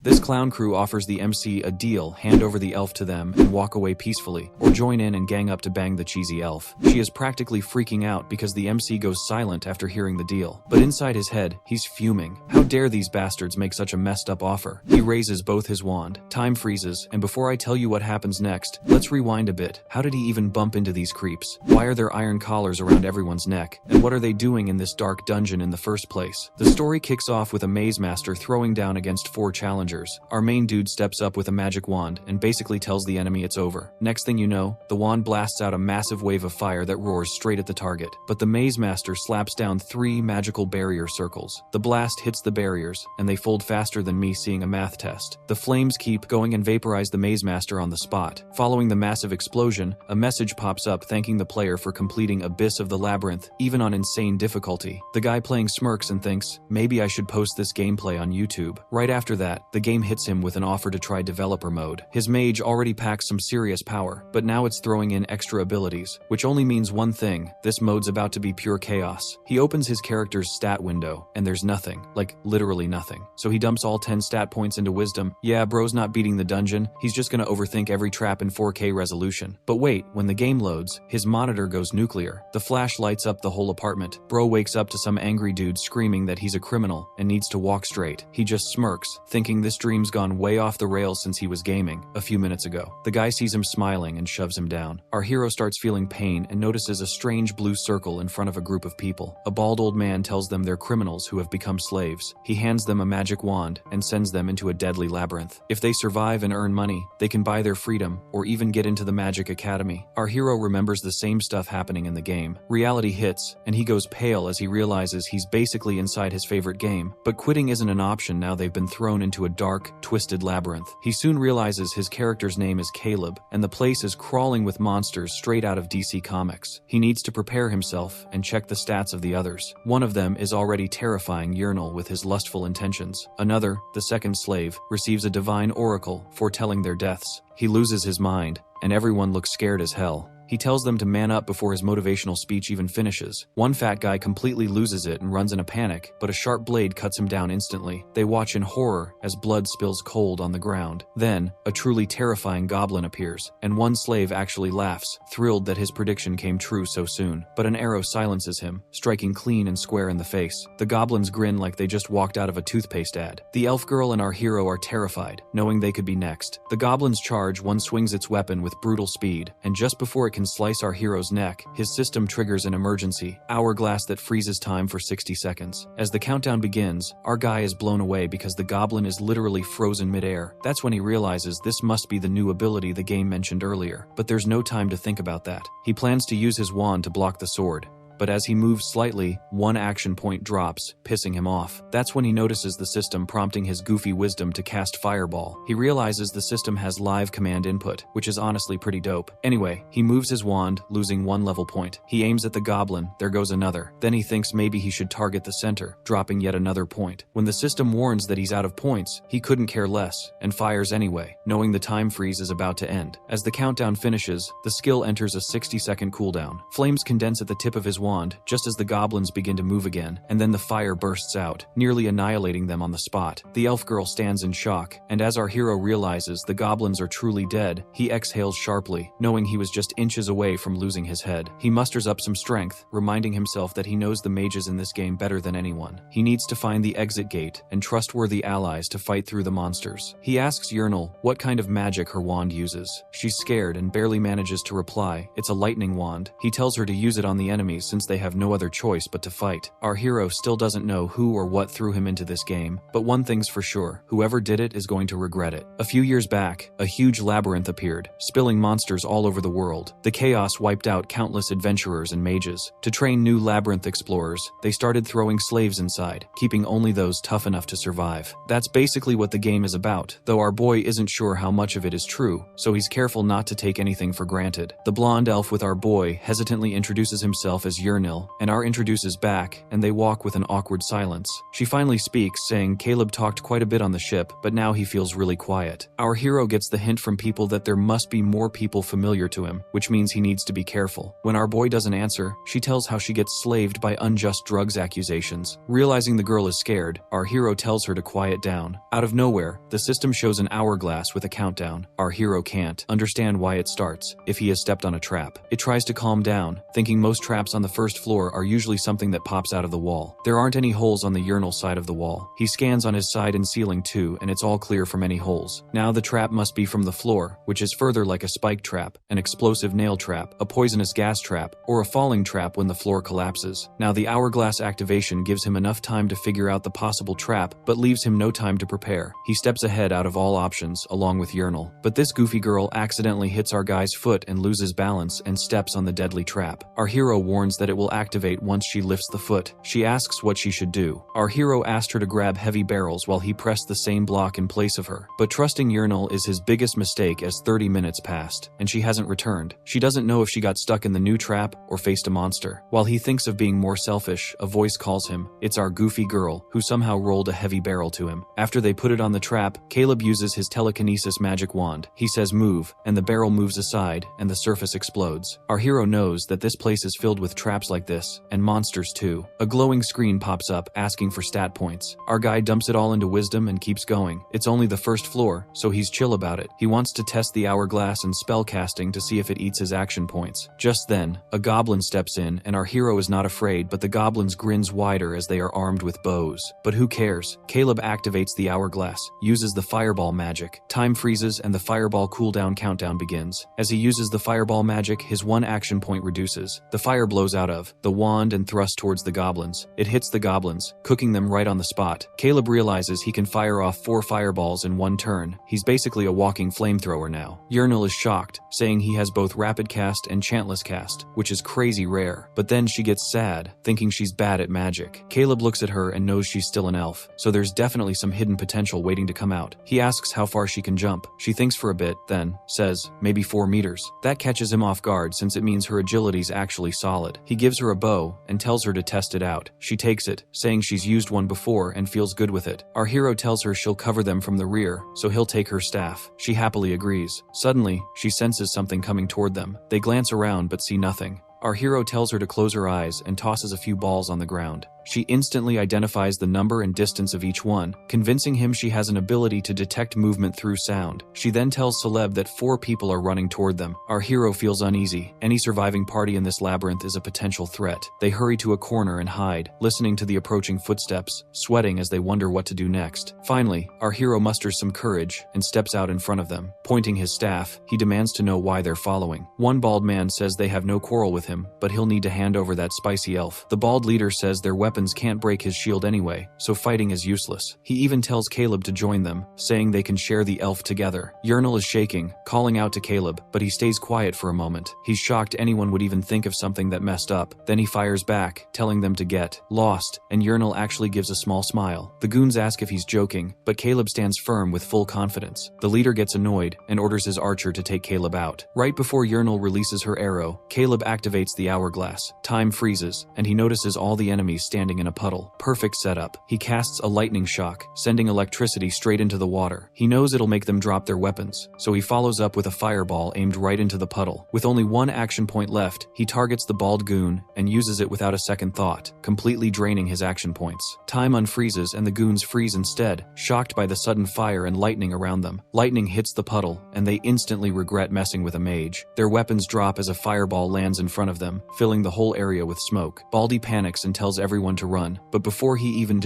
This clown crew offers the MC a deal: hand over the elf to them and walk away peacefully, or join in and gang up to bang the cheesy elf. She is practically freaking out because the MC goes silent after hearing the deal. But inside his head, he's fuming. How dare these bastards make such a messed up offer? He raises both his wand. Time freezes, and before I tell you what happens next, let's rewind a bit. How did he even bump into these creeps? Why are there iron collars around everyone's neck? And what are they doing in this dark dungeon in the first place? The story kicks off with a maze master throwing down against 4 challengers. Our main dude steps up with a magic wand and basically tells the enemy it's over. Next thing you know, the wand blasts out a massive wave of fire that roars straight at the target. But the maze master slaps down 3 magical barrier circles. The blast hits the barriers, and they fold faster than me seeing a math test. The flames keep going and vaporize the maze master on the spot. Following the massive explosion, a message pops up thanking the player for completing Abyss of the Labyrinth, even on insane difficulty. The guy playing smirks and thinks, maybe I should post this gameplay on YouTube. Right after that, the game hits him with an offer to try developer mode. His mage already packs some serious power, but now it's throwing in extra abilities, which only means one thing: this mode's about to be pure chaos. He opens his character's stat window, and there's nothing, like literally nothing. So he dumps all 10 stat points into wisdom. Yeah, bro's not beating the dungeon, he's just gonna overthink every trap in 4K resolution. But wait, when the game loads, his monitor goes nuclear. The flash lights up the whole apartment. Bro wakes up to some angry dude screaming that he's a criminal and needs to walk straight. He just smirks, thinking this dream's gone way off the rails since he was gaming a few minutes ago. The guy sees him smiling and shoves him down. Our hero starts feeling pain and notices a strange blue circle in front of a group of people. A bald old man tells them they're criminals who have become slaves. He hands them a magic wand and sends them into a deadly labyrinth. If they survive and earn money, they can buy their freedom or even get into the magic academy. Our hero remembers the same stuff happening in the game. Reality hits, and he goes pale as he realizes he's basically inside his favorite game. But quitting isn't an option now they've been thrown into a dark, twisted labyrinth. He soon realizes his character's name is Caleb, and the place is crawling with monsters straight out of DC Comics. He needs to prepare himself and check the stats of the others. One of them is already terrifying Yahello with his lustful intentions. Another, the second slave, receives a divine oracle foretelling their deaths. He loses his mind, and everyone looks scared as hell. He tells them to man up before his motivational speech even finishes. One fat guy completely loses it and runs in a panic, but a sharp blade cuts him down instantly. They watch in horror as blood spills cold on the ground. Then, a truly terrifying goblin appears, and one slave actually laughs, thrilled that his prediction came true so soon. But an arrow silences him, striking clean and square in the face. The goblins grin like they just walked out of a toothpaste ad. The elf girl and our hero are terrified, knowing they could be next. The goblins charge, one swings its weapon with brutal speed, and just before it can slice our hero's neck, his system triggers an emergency hourglass that freezes time for 60 seconds. As the countdown begins, our guy is blown away because the goblin is literally frozen midair. That's when he realizes this must be the new ability the game mentioned earlier. But there's no time to think about that. He plans to use his wand to block the sword. But as he moves slightly, one action point drops, pissing him off. That's when he notices the system prompting his goofy wisdom to cast Fireball. He realizes the system has live command input, which is honestly pretty dope. Anyway, he moves his wand, losing 1 level point. He aims at the goblin, there goes another. Then he thinks maybe he should target the center, dropping yet another point. When the system warns that he's out of points, he couldn't care less, and fires anyway, knowing the time freeze is about to end. As the countdown finishes, the skill enters a 60-second cooldown. Flames condense at the tip of his wand just as the goblins begin to move again, and then the fire bursts out, nearly annihilating them on the spot. The elf girl stands in shock, and as our hero realizes the goblins are truly dead, he exhales sharply, knowing he was just inches away from losing his head. He musters up some strength, reminding himself that he knows the mages in this game better than anyone. He needs to find the exit gate and trustworthy allies to fight through the monsters. He asks Yahello what kind of magic her wand uses. She's scared and barely manages to reply. It's a lightning wand. He tells her to use it on the enemies since they have no other choice but to fight. Our hero still doesn't know who or what threw him into this game, but one thing's for sure, whoever did it is going to regret it. A few years back, a huge labyrinth appeared, spilling monsters all over the world. The chaos wiped out countless adventurers and mages. To train new labyrinth explorers, they started throwing slaves inside, keeping only those tough enough to survive. That's basically what the game is about, though our boy isn't sure how much of it is true, so he's careful not to take anything for granted. The blonde elf with our boy hesitantly introduces himself as Urnil, and R introduces back, and they walk with an awkward silence. She finally speaks, saying Caleb talked quite a bit on the ship, but now he feels really quiet. Our hero gets the hint from people that there must be more people familiar to him, which means he needs to be careful. When our boy doesn't answer, she tells how she gets slaved by unjust drugs accusations. Realizing the girl is scared, our hero tells her to quiet down. Out of nowhere, the system shows an hourglass with a countdown. Our hero can't understand why it starts, if he has stepped on a trap. It tries to calm down, thinking most traps on the first floor are usually something that pops out of the wall. There aren't any holes on the urinal side of the wall. He scans on his side and ceiling too, and it's all clear from any holes. Now the trap must be from the floor, which is further like a spike trap, an explosive nail trap, a poisonous gas trap, or a falling trap when the floor collapses. Now the hourglass activation gives him enough time to figure out the possible trap, but leaves him no time to prepare. He steps ahead out of all options, along with Urinal. But this goofy girl accidentally hits our guy's foot and loses balance and steps on the deadly trap. Our hero warns that it will activate once she lifts the foot. She asks what she should do. Our hero asked her to grab heavy barrels while he pressed the same block in place of her. But trusting Urinal is his biggest mistake, as 30 minutes passed, and she hasn't returned. She doesn't know if she got stuck in the new trap or faced a monster. While he thinks of being more selfish, a voice calls him. It's our goofy girl, who somehow rolled a heavy barrel to him. After they put it on the trap, Caleb uses his telekinesis magic wand. He says move, and the barrel moves aside, and the surface explodes. Our hero knows that this place is filled with traps like this, and monsters too. A glowing screen pops up, asking for stat points. Our guy dumps it all into wisdom and keeps going. It's only the first floor, so he's chill about it. He wants to test the hourglass and spell casting to see if it eats his action points. Just then, a goblin steps in, and our hero is not afraid, but the goblin's grins wider as they are armed with bows. But who cares? Caleb activates the hourglass, uses the fireball magic. Time freezes and the fireball cooldown countdown begins. As he uses the fireball magic, his one action point reduces. The fire blows out of the wand and thrusts towards the goblins. It hits the goblins, cooking them right on the spot. Caleb realizes he can fire off 4 fireballs in one turn. He's basically a walking flamethrower now. Urinal is shocked, saying he has both rapid cast and chantless cast, which is crazy rare. But then she gets sad, thinking she's bad at magic. Caleb looks at her and knows she's still an elf, so there's definitely some hidden potential waiting to come out. He asks how far she can jump. She thinks for a bit, then says, maybe 4 meters. That catches him off guard, since it means her agility's actually solid. He gives her a bow and tells her to test it out. She takes it, saying she's used one before and feels good with it. Our hero tells her she'll cover them from the rear, so he'll take her staff. She happily agrees. Suddenly, she senses something coming toward them. They glance around but see nothing. Our hero tells her to close her eyes and tosses a few balls on the ground. She instantly identifies the number and distance of each one, convincing him she has an ability to detect movement through sound. She then tells Celeb that 4 people are running toward them. Our hero feels uneasy. Any surviving party in this labyrinth is a potential threat. They hurry to a corner and hide, listening to the approaching footsteps, sweating as they wonder what to do next. Finally, our hero musters some courage and steps out in front of them. Pointing his staff, he demands to know why they're following. One bald man says they have no quarrel with him, but he'll need to hand over that spicy elf. The bald leader says their weapons can't break his shield anyway, so fighting is useless. He even tells Caleb to join them, saying they can share the elf together. Urinal is shaking, calling out to Caleb, but he stays quiet for a moment. He's shocked anyone would even think of something that messed up. Then he fires back, telling them to get lost, and Urinal actually gives a small smile. The goons ask if he's joking, but Caleb stands firm with full confidence. The leader gets annoyed and orders his archer to take Caleb out. Right before Urinal releases her arrow, Caleb activates the hourglass. Time freezes, and he notices all the enemies standing in a puddle. Perfect setup. He casts a lightning shock, sending electricity straight into the water. He knows it'll make them drop their weapons, so he follows up with a fireball aimed right into the puddle. With only one action point left, he targets the bald goon and uses it without a second thought, completely draining his action points. Time unfreezes and the goons freeze instead, shocked by the sudden fire and lightning around them. Lightning hits the puddle, and they instantly regret messing with a mage. Their weapons drop as a fireball lands in front of them, filling the whole area with smoke. Baldy panics and tells everyone to run, but before he even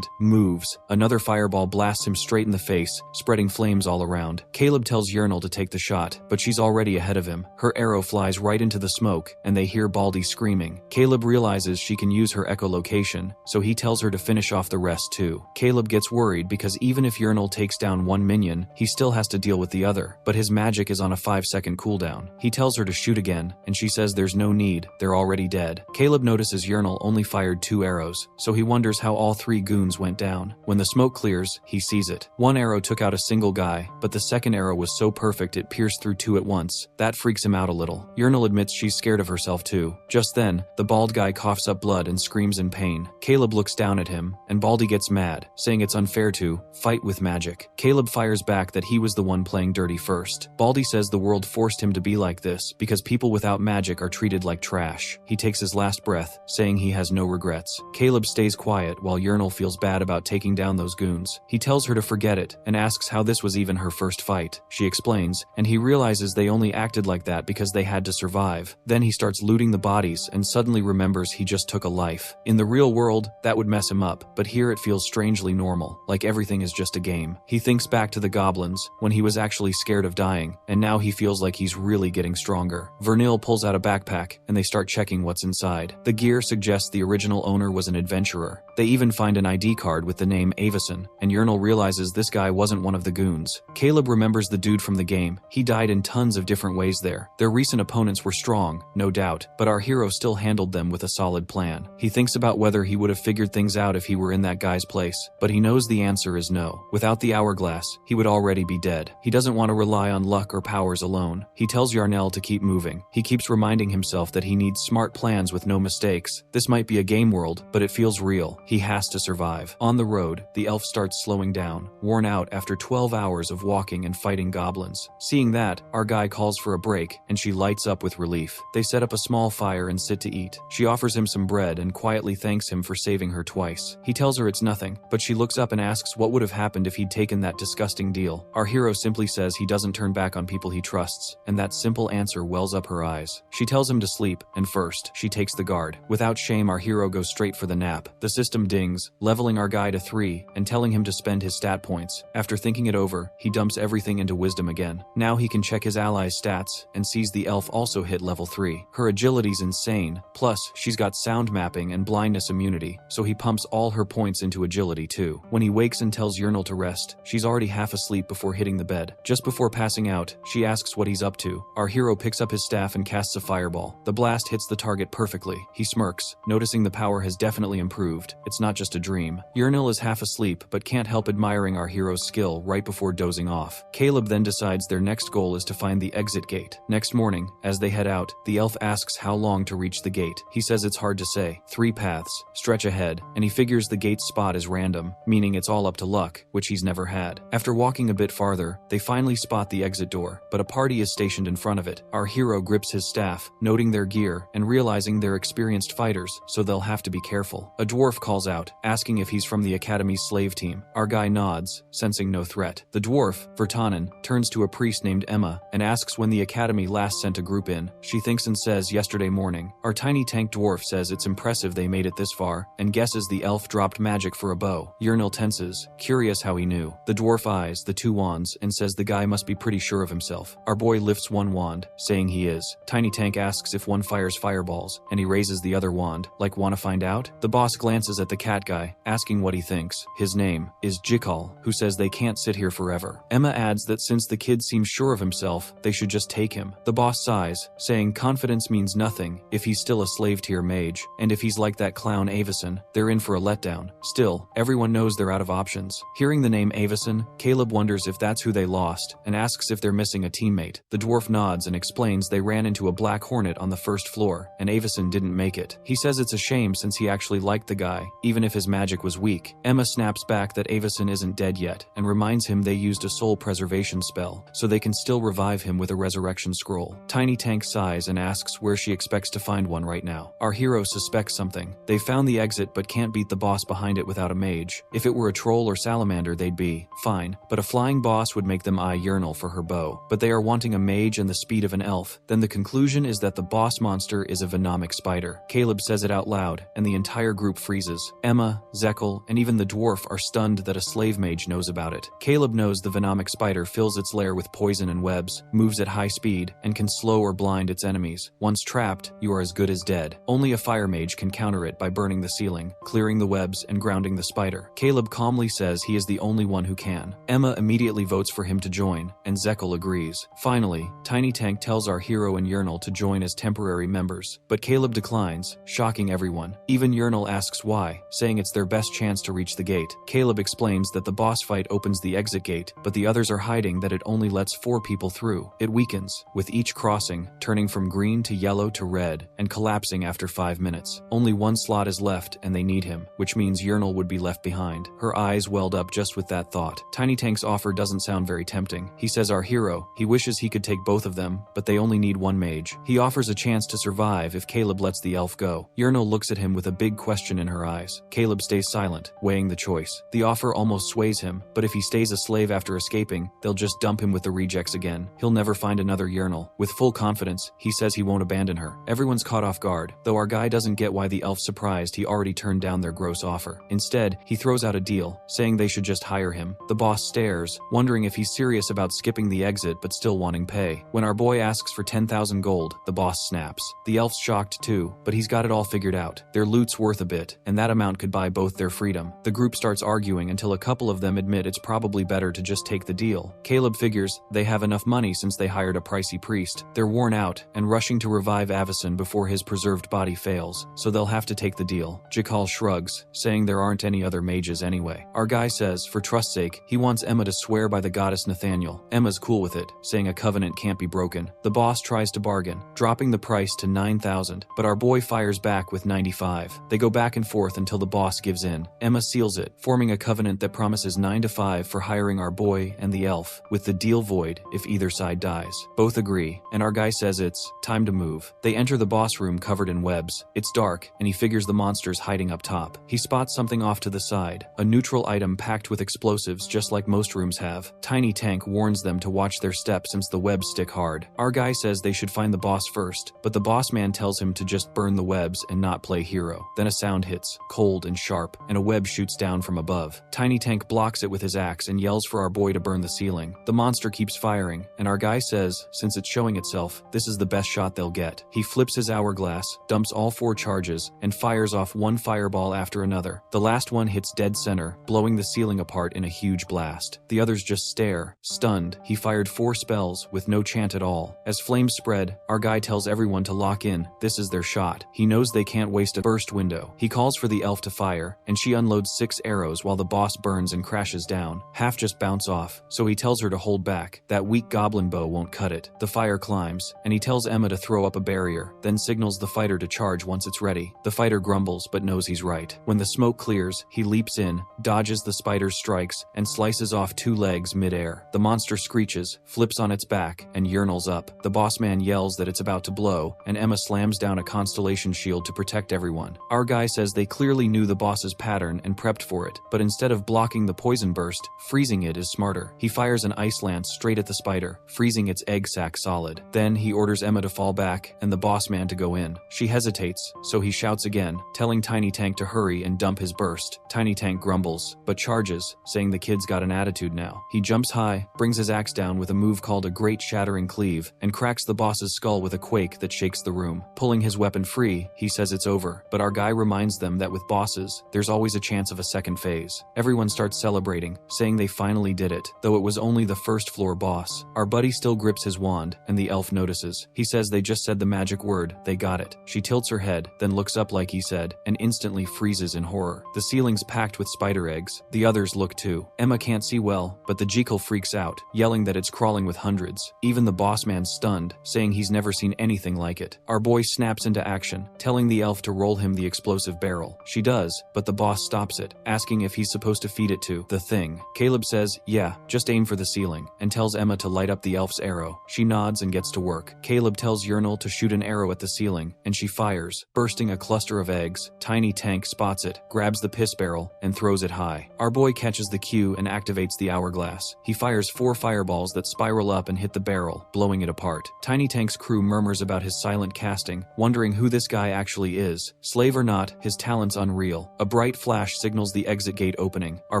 moves, another fireball blasts him straight in the face, spreading flames all around. Caleb tells Urinal to take the shot, but she's already ahead of him. Her arrow flies right into the smoke, and they hear Baldy screaming. Caleb realizes she can use her echolocation, so he tells her to finish off the rest too. Caleb gets worried because even if Urinal takes down one minion, he still has to deal with the other, but his magic is on a 5-second cooldown. He tells her to shoot again, and she says there's no need, they're already dead. Caleb notices Urinal only fired 2 arrows, so he wonders how all 3 goons went down. When the smoke clears, he sees it. One arrow took out a single guy, but the second arrow was so perfect it pierced through 2 at once. That freaks him out a little. Yahello admits she's scared of herself too. Just then, the bald guy coughs up blood and screams in pain. Caleb looks down at him, and Baldy gets mad, saying it's unfair to fight with magic. Caleb fires back that he was the one playing dirty first. Baldy says the world forced him to be like this because people without magic are treated like trash. He takes his last breath, saying he has no regrets. Caleb stays quiet while Yahello feels bad about taking down those goons. He tells her to forget it and asks how this was even her first fight. She explains, and he realizes they only acted like that because they had to survive. Then he starts looting the bodies and suddenly remembers he just took a life. In the real world, that would mess him up, but here it feels strangely normal, like everything is just a game. He thinks back to the goblins, when he was actually scared of dying, and now he feels like he's really getting stronger. Vernil pulls out a backpack, and they start checking what's inside. The gear suggests the original owner was an adventurer. They even find an ID card with the name Avison, and Yahello realizes this guy wasn't one of the goons. Caleb remembers the dude from the game. He died in tons of different ways there. Their recent opponents were strong, no doubt, but our hero still handled them with a solid plan. He thinks about whether he would have figured things out if he were in that guy's place, but he knows the answer is no. Without the hourglass, he would already be dead. He doesn't want to rely on luck or powers alone. He tells Yarnell to keep moving. He keeps reminding himself that he needs smart plans with no mistakes. This might be a game world, but it feels real. He has to survive. On the road, the elf starts slowing down, worn out after 12 hours of walking and fighting goblins. Seeing that, our guy calls for a break, and she lights up with relief. They set up a small fire and sit to eat. She offers him some bread and quietly thanks him for saving her twice. He tells her it's nothing, but she looks up and asks what would have happened if he'd taken that disgusting deal. Our hero simply says he doesn't turn back on people he trusts, and that simple answer wells up her eyes. She tells him to sleep, and first, she takes the guard. Without shame, our hero goes straight for the nap. The system dings, leveling our guy to 3, and telling him to spend his stat points. After thinking it over, he dumps everything into wisdom again. Now he can check his allies' stats, and sees the elf also hit level 3. Her agility's insane, plus, she's got sound mapping and blindness immunity, so he pumps all her points into agility too. When he wakes and tells Yahello to rest, she's already half asleep before hitting the bed. Just before passing out, she asks what he's up to. Our hero picks up his staff and casts a fireball. The blast hits the target perfectly. He smirks, noticing the power has definitely improved. It's not just a dream. Yahello is half asleep, but can't help admiring our hero's skill right before dozing off. Caleb then decides their next goal is to find the exit gate. Next morning, as they head out, the elf asks how long to reach the gate. He says it's hard to say. 3 paths stretch ahead, and he figures the gate's spot is random, meaning it's all up to luck, which he's never had. After walking a bit farther, they finally spot the exit door, but a party is stationed in front of it. Our hero grips his staff, noting their gear, and realizing they're experienced fighters, so they'll have to be careful. A dwarf calls out, asking if he's from the Academy's slave team. Our guy nods, sensing no threat. The dwarf, Vertanen, turns to a priest named Emma, and asks when the Academy last sent a group in. She thinks and says yesterday morning. Our tiny tank dwarf says it's impressive they made it this far, and guesses the elf dropped magic for a bow. Yahello tenses, curious how he knew. The dwarf eyes the 2 wands and says the guy must be pretty sure of himself. Our boy lifts one wand, saying he is. Tiny Tank asks if one fires fireballs, and he raises the other wand, like wanna find out? The boss glances at the cat guy, asking what he thinks. His name is Jikal, who says they can't sit here forever. Emma adds that since the kid seems sure of himself, they should just take him. The boss sighs, saying confidence means nothing if he's still a slave tier mage, and if he's like that clown Avison, they're in for a letdown. Still, everyone knows they're out of options. Hearing the name Avison, Caleb wonders if that's who they lost, and asks if they're missing a teammate. The dwarf nods and explains they ran into a black hornet on the first floor, and Avison didn't make it. He says it's a shame since he actually liked the guy, even if his magic was weak. Emma snaps back that Avison isn't dead yet, and reminds him they used a soul preservation spell, so they can still revive him with a resurrection scroll. Tiny Tank sighs and asks where she expects to find one right now. Our hero suspects something. They found the exit but can't beat the boss behind it without a mage. If it were a troll or salamander they'd be fine, but a flying boss would make them eye Yahello for her bow. But they are wanting a mage and the speed of an elf. Then the conclusion is that the boss monster is a venomic spider. Caleb says it out loud, and the entire group freezes. Emma, Zekel, and even the dwarf are stunned that a slave mage knows about it. Caleb knows the venomic spider fills its lair with poison and webs, moves at high speed, and can slow or blind its enemies. Once trapped, you are as good as dead. Only a fire mage can counter it by burning the ceiling, clearing the webs, and grounding the spider. Caleb calmly says he is the only one who can. Emma immediately votes for him to join, and Zekel agrees. Finally, Tiny Tank tells our hero and Yahello to join as temporary members, but Caleb declines, shocking everyone. Even Even Yernal asks why, saying it's their best chance to reach the gate. Caleb explains that the boss fight opens the exit gate, but the others are hiding that it only lets 4 people through. It weakens, with each crossing, turning from green to yellow to red, and collapsing after 5 minutes. Only 1 slot is left and they need him, which means Yernal would be left behind. Her eyes welled up just with that thought. Tiny Tank's offer doesn't sound very tempting. He says our hero, he wishes he could take both of them, but they only need 1 mage. He offers a chance to survive if Caleb lets the elf go. Yernal looks at him with a big question in her eyes. Caleb stays silent, weighing the choice. The offer almost sways him, but if he stays a slave after escaping, they'll just dump him with the rejects again. He'll never find another Yernal. With full confidence, he says he won't abandon her. Everyone's caught off guard, though our guy doesn't get why the elf's surprised he already turned down their gross offer. Instead, he throws out a deal, saying they should just hire him. The boss stares, wondering if he's serious about skipping the exit but still wanting pay. When our boy asks for 10,000 gold, the boss snaps. The elf's shocked too, but he's got it all figured out. Their loot's worth a bit, and that amount could buy both their freedom. The group starts arguing until a couple of them admit it's probably better to just take the deal. Caleb figures they have enough money since they hired a pricey priest. They're worn out and rushing to revive Avison before his preserved body fails, so they'll have to take the deal. Jakal shrugs, saying there aren't any other mages anyway. Our guy says, for trust's sake, he wants Emma to swear by the goddess Nathaniel. Emma's cool with it, saying a covenant can't be broken. The boss tries to bargain, dropping the price to 9,000, but our boy fires back with 95. They go back and forth until the boss gives in. Emma seals it, forming a covenant that promises 9 to 5 for hiring our boy and the elf, with the deal void if either side dies. Both agree, and our guy says it's time to move. They enter the boss room covered in webs. It's dark, and he figures the monster's hiding up top. He spots something off to the side, a neutral item packed with explosives just like most rooms have. Tiny Tank warns them to watch their step since the webs stick hard. Our guy says they should find the boss first, but the boss man tells him to just burn the webs and not play hero. Then a sound hits, cold and sharp, and a web shoots down from above. Tiny Tank blocks it with his axe and yells for our boy to burn the ceiling. The monster keeps firing, and our guy says, since it's showing itself, this is the best shot they'll get. He flips his hourglass, dumps all 4 charges, and fires off 1 fireball after another. The last one hits dead center, blowing the ceiling apart in a huge blast. The others just stare, stunned. He fired 4 spells, with no chant at all. As flames spread, our guy tells everyone to lock in. This is their shot. He knows they can't waste a burst window. He calls for the elf to fire, and she unloads 6 arrows while the boss burns and crashes down. Half just bounce off, so he tells her to hold back. That weak goblin bow won't cut it. The fire climbs, and he tells Emma to throw up a barrier, then signals the fighter to charge once it's ready. The fighter grumbles, but knows he's right. When the smoke clears, he leaps in, dodges the spider's strikes, and slices off 2 legs mid-air. The monster screeches, flips on its back, and yearnals up. The boss man yells that it's about to blow, and Emma slams down a constellation shield to protect everyone. Our guy says they clearly knew the boss's pattern and prepped for it, but instead of blocking the poison burst, freezing it is smarter. He fires an ice lance straight at the spider, freezing its egg sac solid. Then he orders Emma to fall back and the boss man to go in. She hesitates, so he shouts again, telling Tiny Tank to hurry and dump his burst. Tiny Tank grumbles, but charges, saying the kid's got an attitude now. He jumps high, brings his axe down with a move called a Great Shattering Cleave, and cracks the boss's skull with a quake that shakes the room. Pulling his weapon free, he says it's over, but our guy reminds them that with bosses, there's always a chance of a second phase. Everyone starts celebrating, saying they finally did it, though it was only the first floor boss. Our buddy still grips his wand, and the elf notices. He says they just said the magic word, they got it. She tilts her head, then looks up like he said, and instantly freezes in horror. The ceiling's packed with spider eggs. The others look too. Emma can't see well, but the Jekyll freaks out, yelling that it's crawling with hundreds. Even the boss man's stunned, saying he's never seen anything like it. Our boy snaps into action, telling the elf to roll him the explosive barrel. She does, but the boss stops it, asking if he's supposed to feed it to the thing. Caleb says, yeah, just aim for the ceiling, and tells Emma to light up the elf's arrow. She nods and gets to work. Caleb tells Yernal to shoot an arrow at the ceiling, and she fires, bursting a cluster of eggs. Tiny Tank spots it, grabs the piss barrel, and throws it high. Our boy catches the cue and activates the hourglass. He fires 4 fireballs that spiral up and hit the barrel, blowing it apart. Tiny Tank's crew murmurs about his silent casting, wondering who this guy actually is. Slave or not, his talent's unreal. A bright flash signals the exit gate opening. Our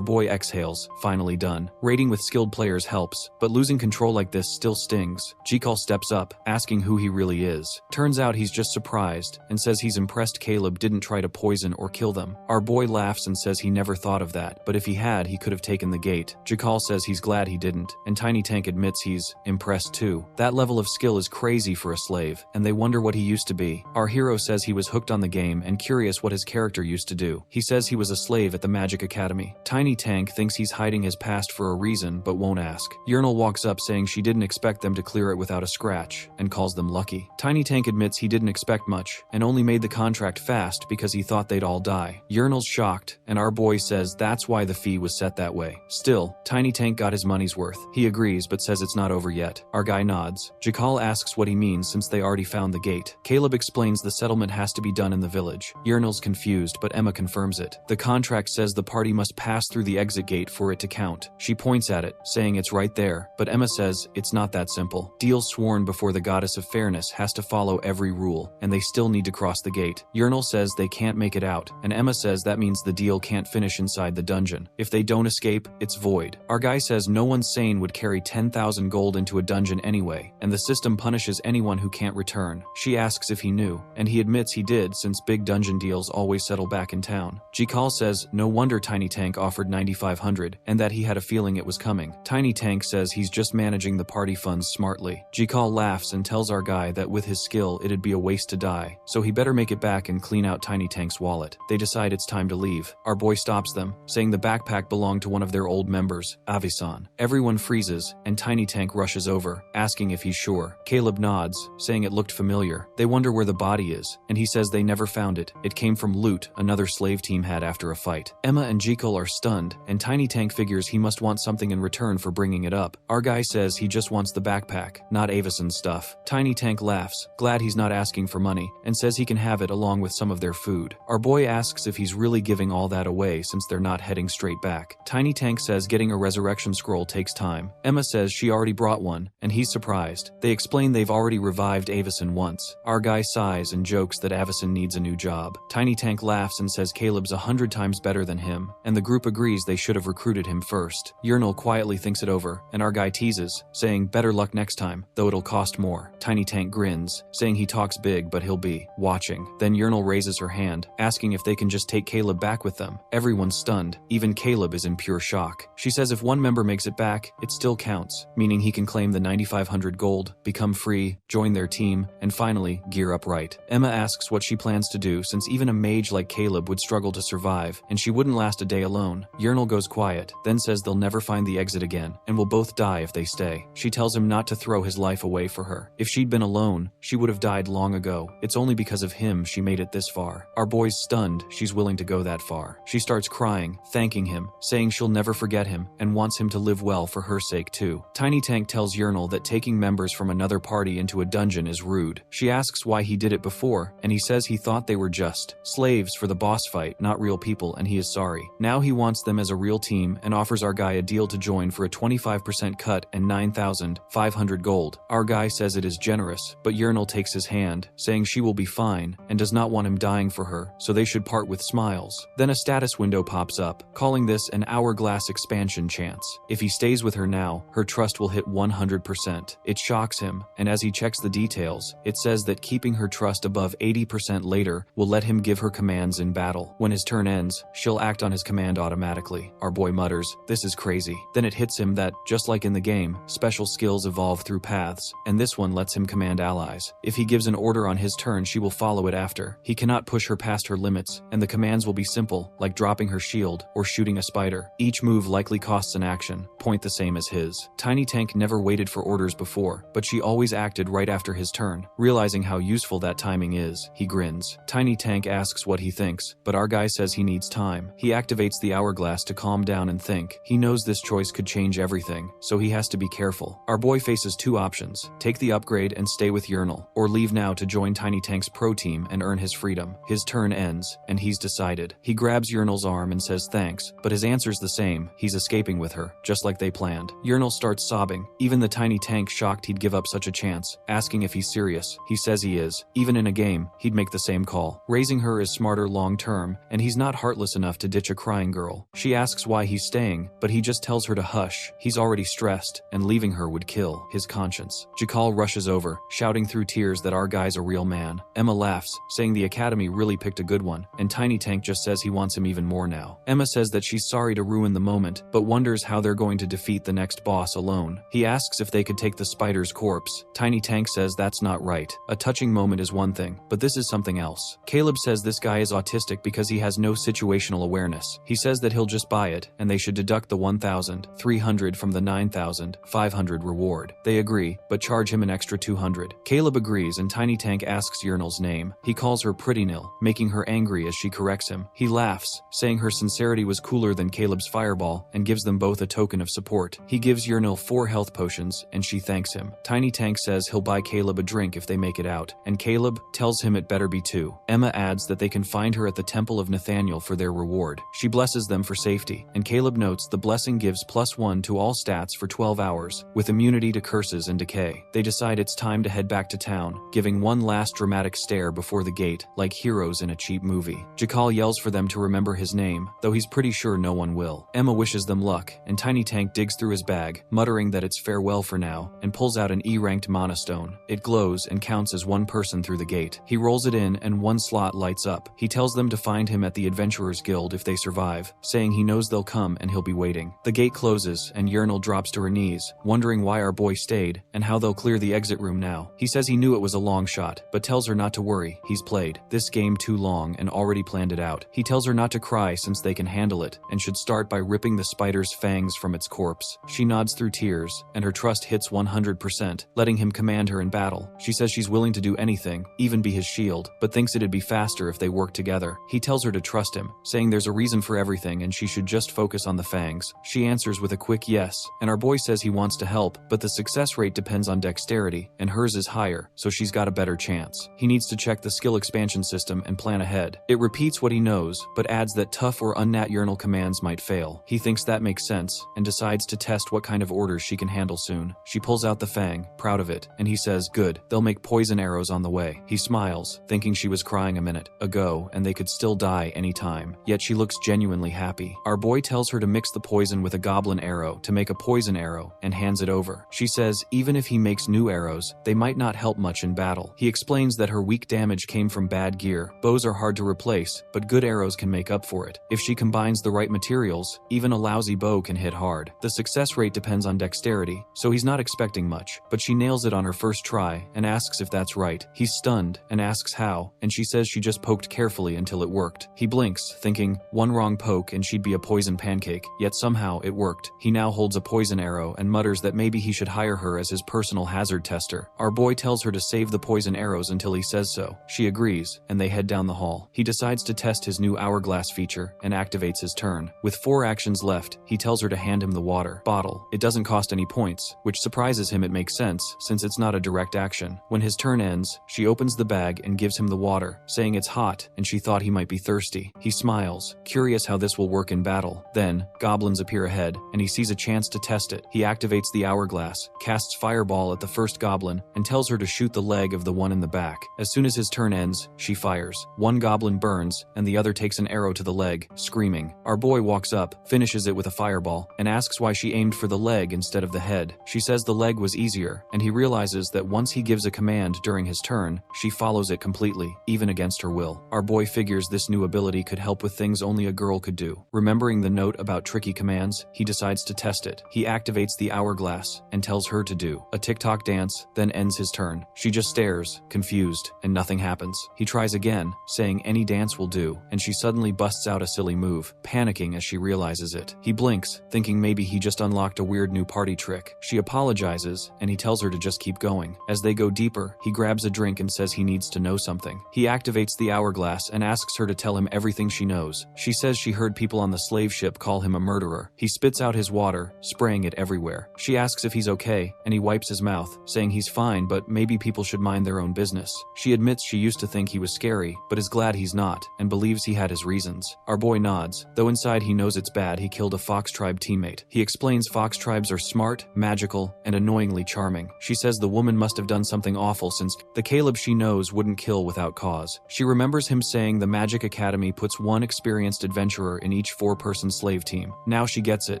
boy exhales, finally done. Raiding with skilled players helps, but losing control like this still stings. Jekyll steps up, asking who he really is. Turns out he's just surprised, and says he's impressed Caleb didn't try to poison or kill them. Our boy laughs and says he never thought of that, but if he had, he could have taken the gate. Jekyll says he's glad he didn't, and Tiny Tank admits he's impressed too. That level of skill is crazy for a slave, and they wonder what he used to be. Our hero says he was hooked on the game and curious what his character used to do. He says he was a slave at the Magic Academy. Tiny Tank thinks he's hiding his past for a reason but won't ask. Urinal walks up saying she didn't expect them to clear it without a scratch, and calls them lucky. Tiny Tank admits he didn't expect much, and only made the contract fast because he thought they'd all die. Urinal's shocked, and our boy says that's why the fee was set that way. Still, Tiny Tank got his money's worth. He agrees but says it's not over yet. Our guy nods. Jakal asks what he means since they already found the gate. Caleb explains the settlement has to be done in the village. Urinal's confused but Emma confirms it. The contract says the party must pass through the exit gate for it to count. She points at it, saying it's right there, but Emma says it's not that simple. Deal sworn before the goddess of fairness has to follow every rule, and they still need to cross the gate. Urinal says they can't make it out, and Emma says that means the deal can't finish inside the dungeon. If they don't escape, it's void. Our guy says no one sane would carry 10,000 gold into a dungeon anyway, and the system punishes anyone who can't return. She asks if he knew, and he admits he did since big dungeon deals always settle back in town. Jikal says no wonder Tiny Tank offered 9,500, and that he had a feeling it was coming. Tiny Tank says he's just managing the party funds smartly. Jikal laughs and tells our guy that with his skill it'd be a waste to die, so he better make it back and clean out Tiny Tank's wallet. They decide it's time to leave. Our boy stops them, saying the backpack belonged to one of their old members, Avisan. Everyone freezes, and Tiny Tank rushes over, asking if he's sure. Caleb nods, saying it looked familiar. They wonder where the body is, and he says they never found it. It came from loot another slave team had after a fight. Emma and Jikal are stunned, and Tiny Tank figures he must want something in return for bringing it up. Our guy says he just wants the backpack, not Avisan's stuff. Tiny Tank laughs, glad he's not asking for money, and says he can have it along with some of their food. Our boy asks if he's really giving all that away since they're not heading straight back. Tiny Tank says getting a resurrection scroll takes time. Emma says she already brought one, and he's surprised. They explain they've already revived Avisan once. Our guy sighs and jokes that Avisan needs a new job. Tiny Tank laughs and says Caleb's 100 times better than him, and the group agrees they should have recruited him first. Urinal quietly thinks it over, and our guy teases, saying better luck next time, though it'll cost more. Tiny Tank grins, saying he talks big but he'll be watching. Then Urinal raises her hand, asking if they can just take Caleb back with them. Everyone's stunned, even Caleb is in pure shock. She says if one member makes it back, it still counts, meaning he can claim the 9,500 gold, become free, join their team, and finally, gear up right. Emma asks what she plans to do since even a mage like Caleb would struggle to survive, and she wouldn't last a day alone. Urinal goes quiet, then says they'll never find the exit again, and will both die if they stay. She tells him not to throw his life away for her. If she'd been alone, she would have died long ago. It's only because of him she made it this far. Our boy's stunned she's willing to go that far. She starts crying, thanking him, saying she'll never forget him, and wants him to live well for her sake too. Tiny Tank tells Urinal that taking members from another party into a dungeon is rude. She asks why he did it before, and he says he thought they were just slaves for the boss fight, not real people, and he is sorry. Now he wants them as a real team and offers our guy a deal to join for a 25% cut and 9,500 gold. Our guy says it is generous, but Urinal takes his hand, saying she will be fine, and does not want him dying for her, so they should part with smiles. Then a status window pops up, calling this an hourglass expansion chance. If he stays with her now, her trust will hit 100%. It shocks him, and as he checks the details, it says that keeping her trust above 80% later will let him give her commands in battle. When his turn ends, she'll act on his command automatically. Our boy mutters, "This is crazy." Then it hits him that, just like in the game, special skills evolve through paths, and this one lets him command allies. If he gives an order on his turn, she will follow it after. He cannot push her past her limits, and the commands will be simple, like dropping her shield or shooting a spider. Each move likely costs an action, point the same as his. Tiny Tank never waited for orders before, but she always acted right after his turn. Realizing how useful that timing is, he grins. Tiny Tank asks what he thinks, but our guy says he needs time. He activates the hourglass to calm down and think. He knows this choice could change everything, so he has to be careful. Our boy faces two options: take the upgrade and stay with Urinal, or leave now to join Tiny Tank's pro team and earn his freedom. His turn ends, and he's decided. He grabs Urinal's arm and says thanks, but his answer's the same. He's escaping with her, just like they planned. Urinal starts sobbing. Even the Tiny Tank shocked he'd give up such a chance, asking if he's serious. He says he is. Even in a game, he'd make the same call. Raising her is smarter long term, and he's not heartless enough to ditch a crying girl. She asks why he's staying, but he just tells her to hush. He's already stressed, and leaving her would kill his conscience. Jakal rushes over, shouting through tears that our guy's a real man. Emma laughs, saying the academy really picked a good one, and Tiny Tank just says he wants him even more now. Emma says that she's sorry to ruin the moment, but wonders how they're going to defeat the next boss alone. He asks if they could take the spider's corpse. Tiny Tank says that's not right. A touching moment is one thing, but this is something else. Caleb says this guy is autistic because he has no situational awareness. He says that he'll just buy it, and they should deduct the 1,300 from the 9,500 reward. They agree, but charge him an extra 200. Caleb agrees, and Tiny Tank asks Yernal's name. He calls her Pretty Nil, making her angry as she corrects him. He laughs, saying her sincerity was cooler than Caleb's fireball, and gives them both a token of support. He gives Yernal 4 health potions, and she thanks him. Tiny Tank says he'll buy Caleb a drink if they make it out, and Caleb tells him it better be 2. Emma adds that they can find her at the Temple of Nathaniel for their reward. She blesses them for safety, and Caleb notes the blessing gives +1 to all stats for 12 hours, with immunity to curses and decay. They decide it's time to head back to town, giving one last dramatic stare before the gate, like heroes in a cheap movie. Jakal yells for them to remember his name, though he's pretty sure no one will. Emma wishes them luck, and Tiny Tank digs through his bag, muttering that it's farewell for now, and pulls out an E-ranked mana stone. It glows and counts as one person through the gate. He rolls it in and one slot lights up. He tells them to find him at the Adventurers Guild if they survive, saying he knows they'll come and he'll be waiting. The gate closes and Yernal drops to her knees, wondering why our boy stayed and how they'll clear the exit room now. He says he knew it was a long shot, but tells her not to worry. He's played this game too long and already planned it out. He tells her not to cry since they can handle it and should start by ripping the spider's fangs from its corpse. She nods through tears, and her trust hits 100%, letting him command her in battle. She says she's willing to do anything, even be his shield, but thinks it'd be faster if they work together. He tells her to trust him, saying there's a reason for everything and she should just focus on the fangs. She answers with a quick yes, and our boy says he wants to help, but the success rate depends on dexterity, and hers is higher, so she's got a better chance. He needs to check the skill expansion system and plan ahead. It repeats what he knows, but adds that tough or unnat Yernal commands might fail. He thinks that makes sense, and decides to test what kind of orders she can handle soon. She pulls out the fang, proud of it, and he says, good, they'll make poison arrows on the way. He smiles, thinking she was crying a minute ago and they could still die anytime, yet she looks genuinely happy. Our boy tells her to mix the poison with a goblin arrow to make a poison arrow and hands it over. She says even if he makes new arrows, they might not help much in battle. He explains that her weak damage came from bad gear. Bows are hard to replace, but good arrows can make up for it. If she combines the right materials, even a lousy bow can hit hard. The success rate depends on dexterity, so he's not expecting much, but she nails it on her first try and asks if that's right. He's stunned and asks how, and she says she just poked carefully until it worked. He blinks, thinking one wrong poke and she'd be a poison pancake, yet somehow it worked. He now holds a poison arrow and mutters that maybe he should hire her as his personal hazard tester. Our boy tells her to save the poison arrows until he says so. She agrees, and they head down the hall. He decides to test his new hourglass feature and activates his turn. With 4 actions left, he tells her to hand him the water bottle. It doesn't cost any points, which surprises him. It makes sense, since it's not a direct action. When his turn ends, she opens the bag and gives him the water, saying it's hot and she thought he might be thirsty. He smiles, curious how this will work in battle. Then, goblins appear ahead, and he sees a chance to test it. He activates the hourglass, casts fireball at the first goblin, and tells her to shoot the leg of the one in the back. As soon as his turn ends, she fires. One goblin burns, and the other takes an arrow to the leg, screaming. Our boy walks up, finishes it with a fireball, and asks why she aimed for the leg instead of the head. She says the leg was easier, and he realizes that once he gives a command during his turn, she follows it completely, even against her will. Our boy figures this new ability could help with things only a girl could do. Remembering the note about tricky commands, he decides to test it. He activates the hourglass and tells her to do a TikTok dance, then ends his turn. She just stares, confused, and nothing happens. He tries again, saying any dance will do, and she suddenly busts out a silly move, panicking as she realizes it. He blinks, thinking maybe he just unlocked a weird new party trick. She apologizes, and he tells her to just keep going. As they go deeper, he grabs a drink and says he needs to know something. He activates the hourglass and asks her to tell him everything she knows. She says she heard people on the slave ship call him a murderer. He spits out his water, spraying it everywhere. She asks if he's okay, and he wipes his mouth, saying he's fine, but maybe people should mind their own business. She admits she used to think he was scary, but is glad he's not, and believes he had his reasons. Our boy nods, though inside he knows it's bad he killed a Fox Tribe teammate. He explains Fox Tribes are smart, magical, and annoyingly charming. She says the woman must have done something awful since the Caleb she knows wouldn't kill without cause. She remembers him saying the Magic Academy puts one experienced adventurer in each 4-person slave team. Now she gets it,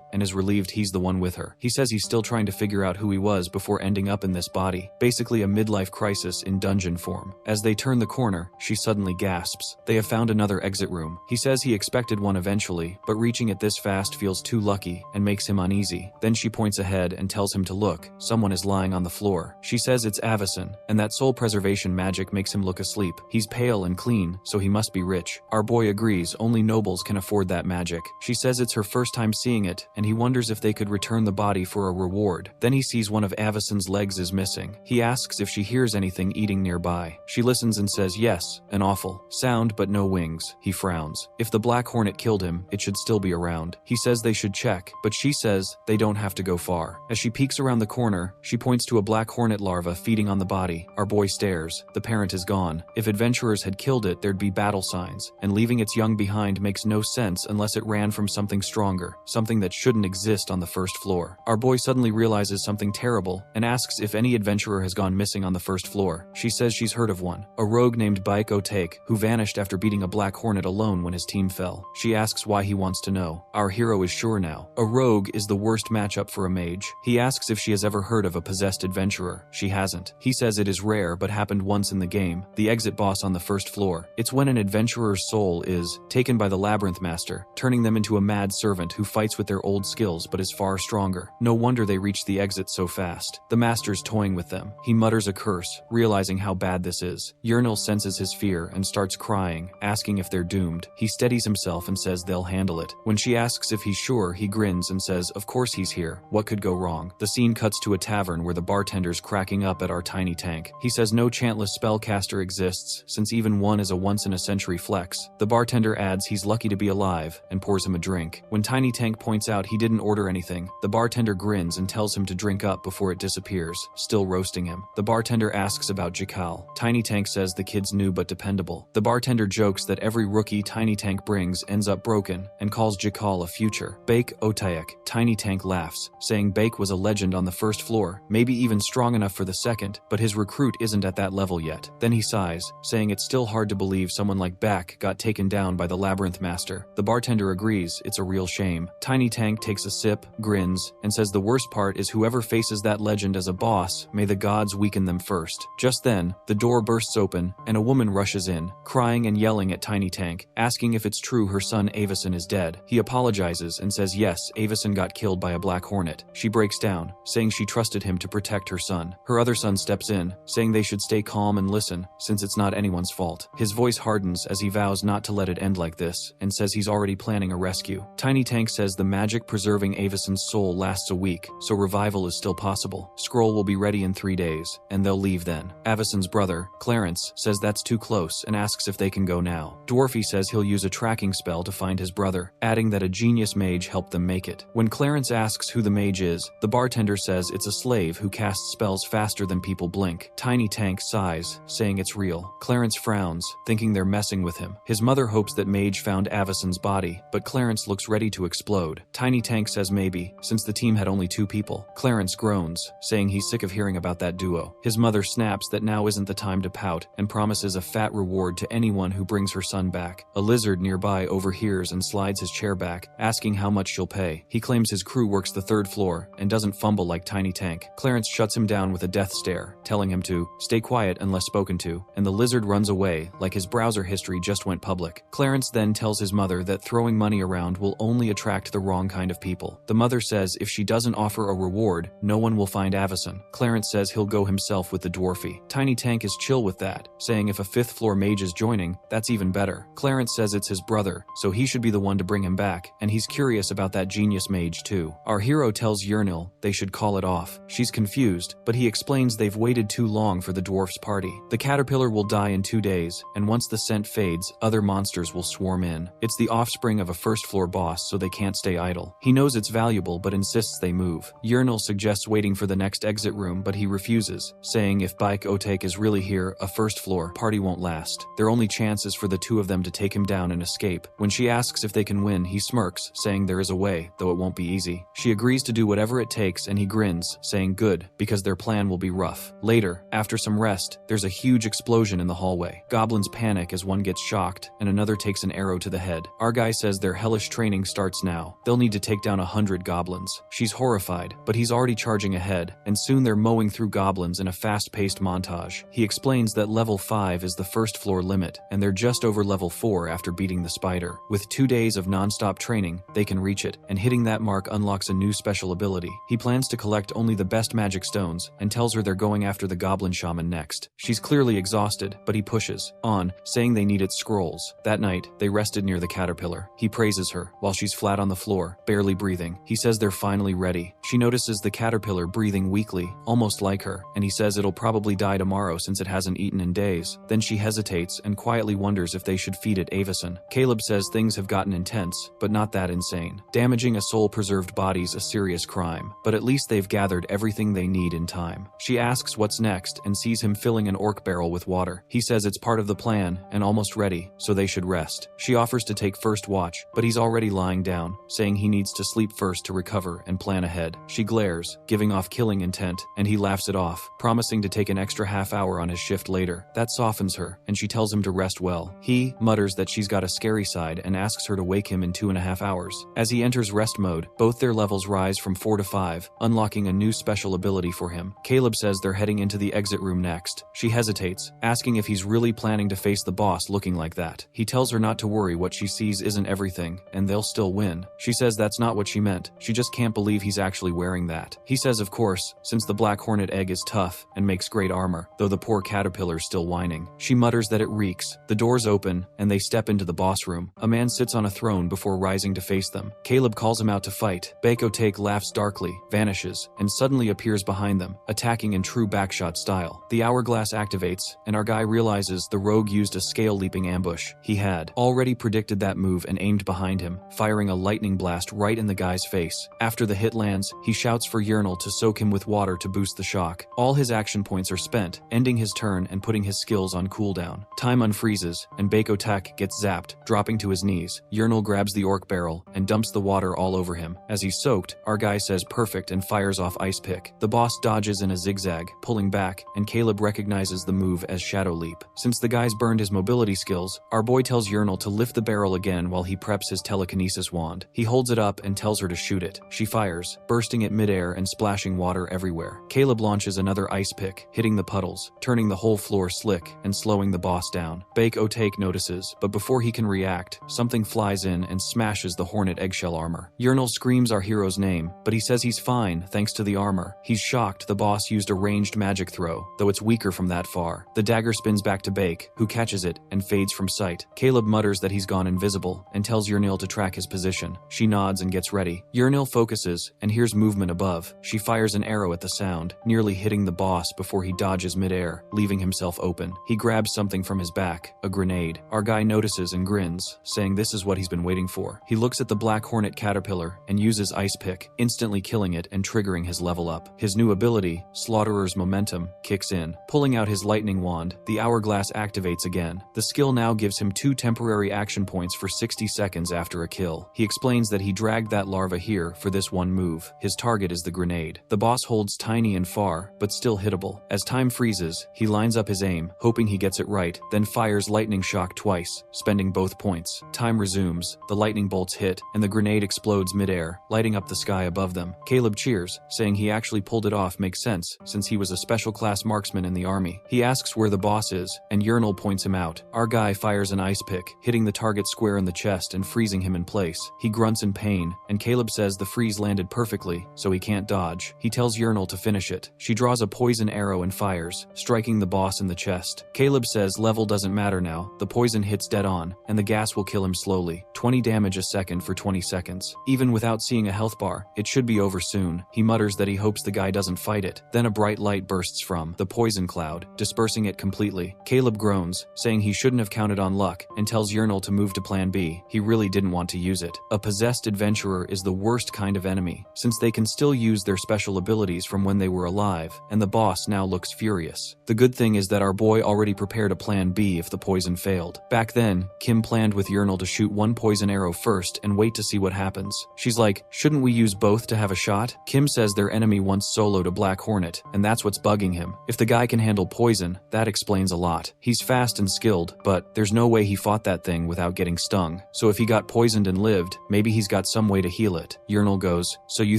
and is relieved he's the one with her. He says he's still trying to figure out who he was before ending up in this body, basically a midlife crisis in dungeon form. As they turn the corner, she suddenly gasps. They have found another exit room. He says he expected one eventually, but reaching it this fast feels too lucky, and makes him uneasy. Then she points ahead and tells him to look. Someone is lying on the floor. She says it's Avison, and that soul preservation magic makes him look asleep. He's pale and clean, so he must be rich. Our boy agrees only nobles can afford that magic. She says it's her first time seeing it, and he wonders if they could return the body for a reward. Then he sees one of Avacyn's legs is missing. He asks if she hears anything eating nearby. She listens and says yes, an awful sound but no wings. He frowns. If the black hornet killed him, it should still be around. He says they should check, but she says they don't have to go far. As she peeks around the corner, she points to a black hornet larva feeding on the body. Our boy stares. The parent is gone. If adventurers had killed it, there'd be battle signs, and leaving its young behind makes no sense unless it ran from something stronger, something that shouldn't exist on the first floor. Our boy suddenly realizes something terrible and asks if any adventurer has gone missing on the first floor. She says she's heard of one, a rogue named Baik Otake, who vanished after beating a black hornet alone when his team fell. She asks why he wants to know. Our hero is sure now. A rogue is the worst matchup for a mage. He asks if she has ever heard of a possessed adventurer. She hasn't. He says it is rare but happened once in the game, the exit boss on the first floor. It's when an adventurer's soul is taken by the Labyrinth master, turning them into a mad servant who fights with their old skills but is far stronger. No wonder they reach the exit so fast. The master's toying with them. He mutters a curse, realizing how bad this is. Yahello senses his fear and starts crying, asking if they're doomed. He steadies himself and says they'll handle it. When she asks if he's sure, he grins and says, of course he's here. What could go wrong? The scene cuts to a tavern where the bartender's cracking up at our tiny tank. He says no chantless spellcaster exists, since even one is a once-in-a-century flex. The bartender adds he's lucky to be alive and pours him a drink. When Tiny Tank points out he didn't order anything, the bartender grins and tells him to drink up before it disappears, still roasting him. The bartender asks about Jackal. Tiny Tank says the kid's new but dependable. The bartender jokes that every rookie Tiny Tank brings ends up broken and calls Jackal a future. Baik Otayek. Tiny Tank laughs, saying Baik was a legend on the first floor, maybe even strong enough for the second, but his recruit isn't at that level yet. Then he sighs, saying it's still hard to believe someone like Baik got taken down by the Labyrinth master. The bartender agrees it's a real shame. Tiny Tank takes a sip, grins, and says the worst part is whoever faces that legend as a boss, may the gods weaken them first. Just then, the door bursts open, and a woman rushes in, crying and yelling at Tiny Tank, asking if it's true her son Avacyn is dead. He apologizes and says yes, Avacyn got killed by a black hornet. She breaks down, saying she trusted him to protect her son. Her other son steps in, saying they should stay calm and listen, since it's not anyone's fault. His voice hardens as he vows not to let it end like this, and says he's already planning a rescue. Tiny Tank says the magic preserving Avacyn's soul lasts a week, so revival is still possible. Scroll will be ready in 3 days, and they'll leave then. Avacyn's brother, Clarence, says that's too close and asks if they can go now. Dwarfy says he'll use a tracking spell to find his brother, adding that a genius mage helped them make it. When Clarence asks who the mage is, the bartender says it's a slave who casts spells faster than people blink. Tiny Tank sighs, saying it's real. Clarence frowns, thinking they're messing with him. His mother hopes that Mage found Avacyn's body, but Clarence looks ready to explode. Tiny Tank says maybe, since the team had only 2 people. Clarence groans, saying he's sick of hearing about that duo. His mother snaps that now isn't the time to pout, and promises a fat reward to anyone who brings her son back. A lizard nearby overhears and slides his chair back, asking how much she'll pay. He claims his crew works the 3rd floor, and doesn't fumble like Tiny Tank. Clarence shuts him down with a death stare, telling him to stay quiet unless spoken to, and the lizard runs away, like his browser history just went public. Clarence then tells his mother that throwing money around will only attract the wrong kind of people. The mother says if she doesn't offer a reward, no one will find Avacyn. Clarence says he'll go himself with the dwarfy. Tiny Tank is chill with that, saying if a 5th floor mage is joining, that's even better. Clarence says it's his brother, so he should be the one to bring him back, and he's curious about that genius mage too. Our hero tells Yahello they should call it off. She's confused, but he explains they've waited too long for the dwarf's party. The caterpillar will die in 2 days, and once the scent fades, other monsters will swarm in. It's the offspring of a 1st floor boss, so they can't stay idle. He knows it's valuable but insists they move. Yahello suggests waiting for the next exit room, but he refuses, saying if Baik Otake is really here, a 1st floor party won't last. Their only chance is for the 2 of them to take him down and escape. When she asks if they can win, he smirks, saying there is a way, though it won't be easy. She agrees to do whatever it takes, and he grins, saying good, because their plan will be rough. Later, after some rest, there's a huge explosion in the hallway. Goblins panic as one gets shocked, and another takes an arrow to the head. Our guy says their hellish training starts now. They'll need to take down 100 goblins. She's horrified, but he's already charging ahead, and soon they're mowing through goblins in a fast-paced montage. He explains that level 5 is the 1st floor limit, and they're just over level 4 after beating the spider. With 2 days of non-stop training, they can reach it, and hitting that mark unlocks a new special ability. He plans to collect only the best magic stones, and tells her they're going after the goblin shaman next. She's clearly exhausted, but he he pushes on, saying they need its scrolls. That night, they rested near the caterpillar. He praises her, while she's flat on the floor, barely breathing. He says they're finally ready. She notices the caterpillar breathing weakly, almost like her, and he says it'll probably die tomorrow since it hasn't eaten in days. Then she hesitates and quietly wonders if they should feed it avicen. Caleb says things have gotten intense, but not that insane. Damaging a soul-preserved body's a serious crime, but at least they've gathered everything they need in time. She asks what's next and sees him filling an orc barrel with water. He says it's part of the plan and almost ready, so they should rest. She offers to take first watch, but he's already lying down, saying he needs to sleep first to recover and plan ahead. She glares, giving off killing intent, and he laughs it off, promising to take an extra half hour on his shift later. That softens her, and she tells him to rest well. He mutters that she's got a scary side and asks her to wake him in 2.5 hours. As he enters rest mode, both their levels rise from 4 to 5, unlocking a new special ability for him. Caleb says they're heading into the exit room next. She hesitates, asking if he's really planning to face the boss looking like that. He tells her not to worry, what she sees isn't everything, and they'll still win. She says that's not what she meant. She just can't believe he's actually wearing that. He says of course, since the black hornet egg is tough and makes great armor, though the poor caterpillar's still whining. She mutters that it reeks. The doors open, and they step into the boss room. A man sits on a throne before rising to face them. Caleb calls him out to fight. Baekotake laughs darkly, vanishes, and suddenly appears behind them, attacking in true backshot style. The hourglass activates, and our guy realizes the rogue used a scale-leaping ambush. He had already predicted that move and aimed behind him, firing a lightning blast right in the guy's face. After the hit lands, he shouts for Yahello to soak him with water to boost the shock. All his action points are spent, ending his turn and putting his skills on cooldown. Time unfreezes, and Baekotake gets zapped, dropping to his knees. Yahello grabs the orc barrel and dumps the water all over him. As he's soaked, our guy says perfect and fires off ice pick. The boss dodges in a zigzag, pulling back, and Caleb recognizes the move as shadow leap. Since the guy's burned his mobility skills, our boy tells Yahello to lift the barrel again while he preps his telekinesis wand. He holds it up and tells her to shoot it. She fires, bursting it midair and splashing water everywhere. Caleb launches another ice pick, hitting the puddles, turning the whole floor slick and slowing the boss down. Baekotake notices, but before he can react, something flies in and smashes the hornet eggshell armor. Yahello screams our hero's name, but he says he's fine thanks to the armor. He's shocked the boss used a ranged magic throw, though it's weaker from that far. The dagger spins back to Bake, who catches it and fades from sight. Caleb mutters that he's gone invisible and tells Yahello to track his position. She nods and gets ready. Yahello focuses and hears movement above. She fires an arrow at the sound, nearly hitting the boss before he dodges midair, leaving himself open. He grabs something from his back, a grenade. Our guy notices and grins, saying this is what he's been waiting for. He looks at the black hornet caterpillar and uses ice pick, instantly killing it and triggering his level up. His new ability, Slaughterer's Momentum, kicks in. Pulling out his lightning wand, the hourglass activates again. The skill now gives him 2 temporary action points for 60 seconds after a kill. He explains that he dragged that larva here for this one move. His target is the grenade. The boss holds tiny and far, but still hittable. As time freezes, he lines up his aim, hoping he gets it right, then fires lightning shock twice, spending both points. Time resumes, the lightning bolts hit, and the grenade explodes midair, lighting up the sky above them. Caleb cheers, saying he actually pulled it off. Makes sense, since he was a special class marksman in the army. He asks where the boss is, and Yahello points him out. Our guy fires an ice pick, hitting the target square in the chest and freezing him in place. He grunts in pain, and Caleb says the freeze landed perfectly, so he can't dodge. He tells Yahello to finish it. She draws a poison arrow and fires, striking the boss in the chest. Caleb says level doesn't matter now, the poison hits dead on, and the gas will kill him slowly. 20 damage a second for 20 seconds. Even without seeing a health bar, it should be over soon. He mutters that he hopes the guy doesn't fight it. Then a bright light bursts from the poison cloud, dispersing it completely. Caleb groans, saying he shouldn't have counted on luck, and tells Yahello to move to plan B. He really didn't want to use it. A possessed adventurer is the worst kind of enemy, since they can still use their special abilities from when they were alive, and the boss now looks furious. The good thing is that our boy already prepared a plan B if the poison failed. Back then, Kim planned with Yahello to shoot one poison arrow first and wait to see what happens. She's like, shouldn't we use both to have a shot? Kim says their enemy once soloed a black hornet, and that's what's bugging him. If the guy can handle poison, that explains a lot. He's fast and skilled, but there's no way he fought that thing without getting stung. So if he got poisoned and lived, maybe he's got some way to heal it. Yahello goes, so you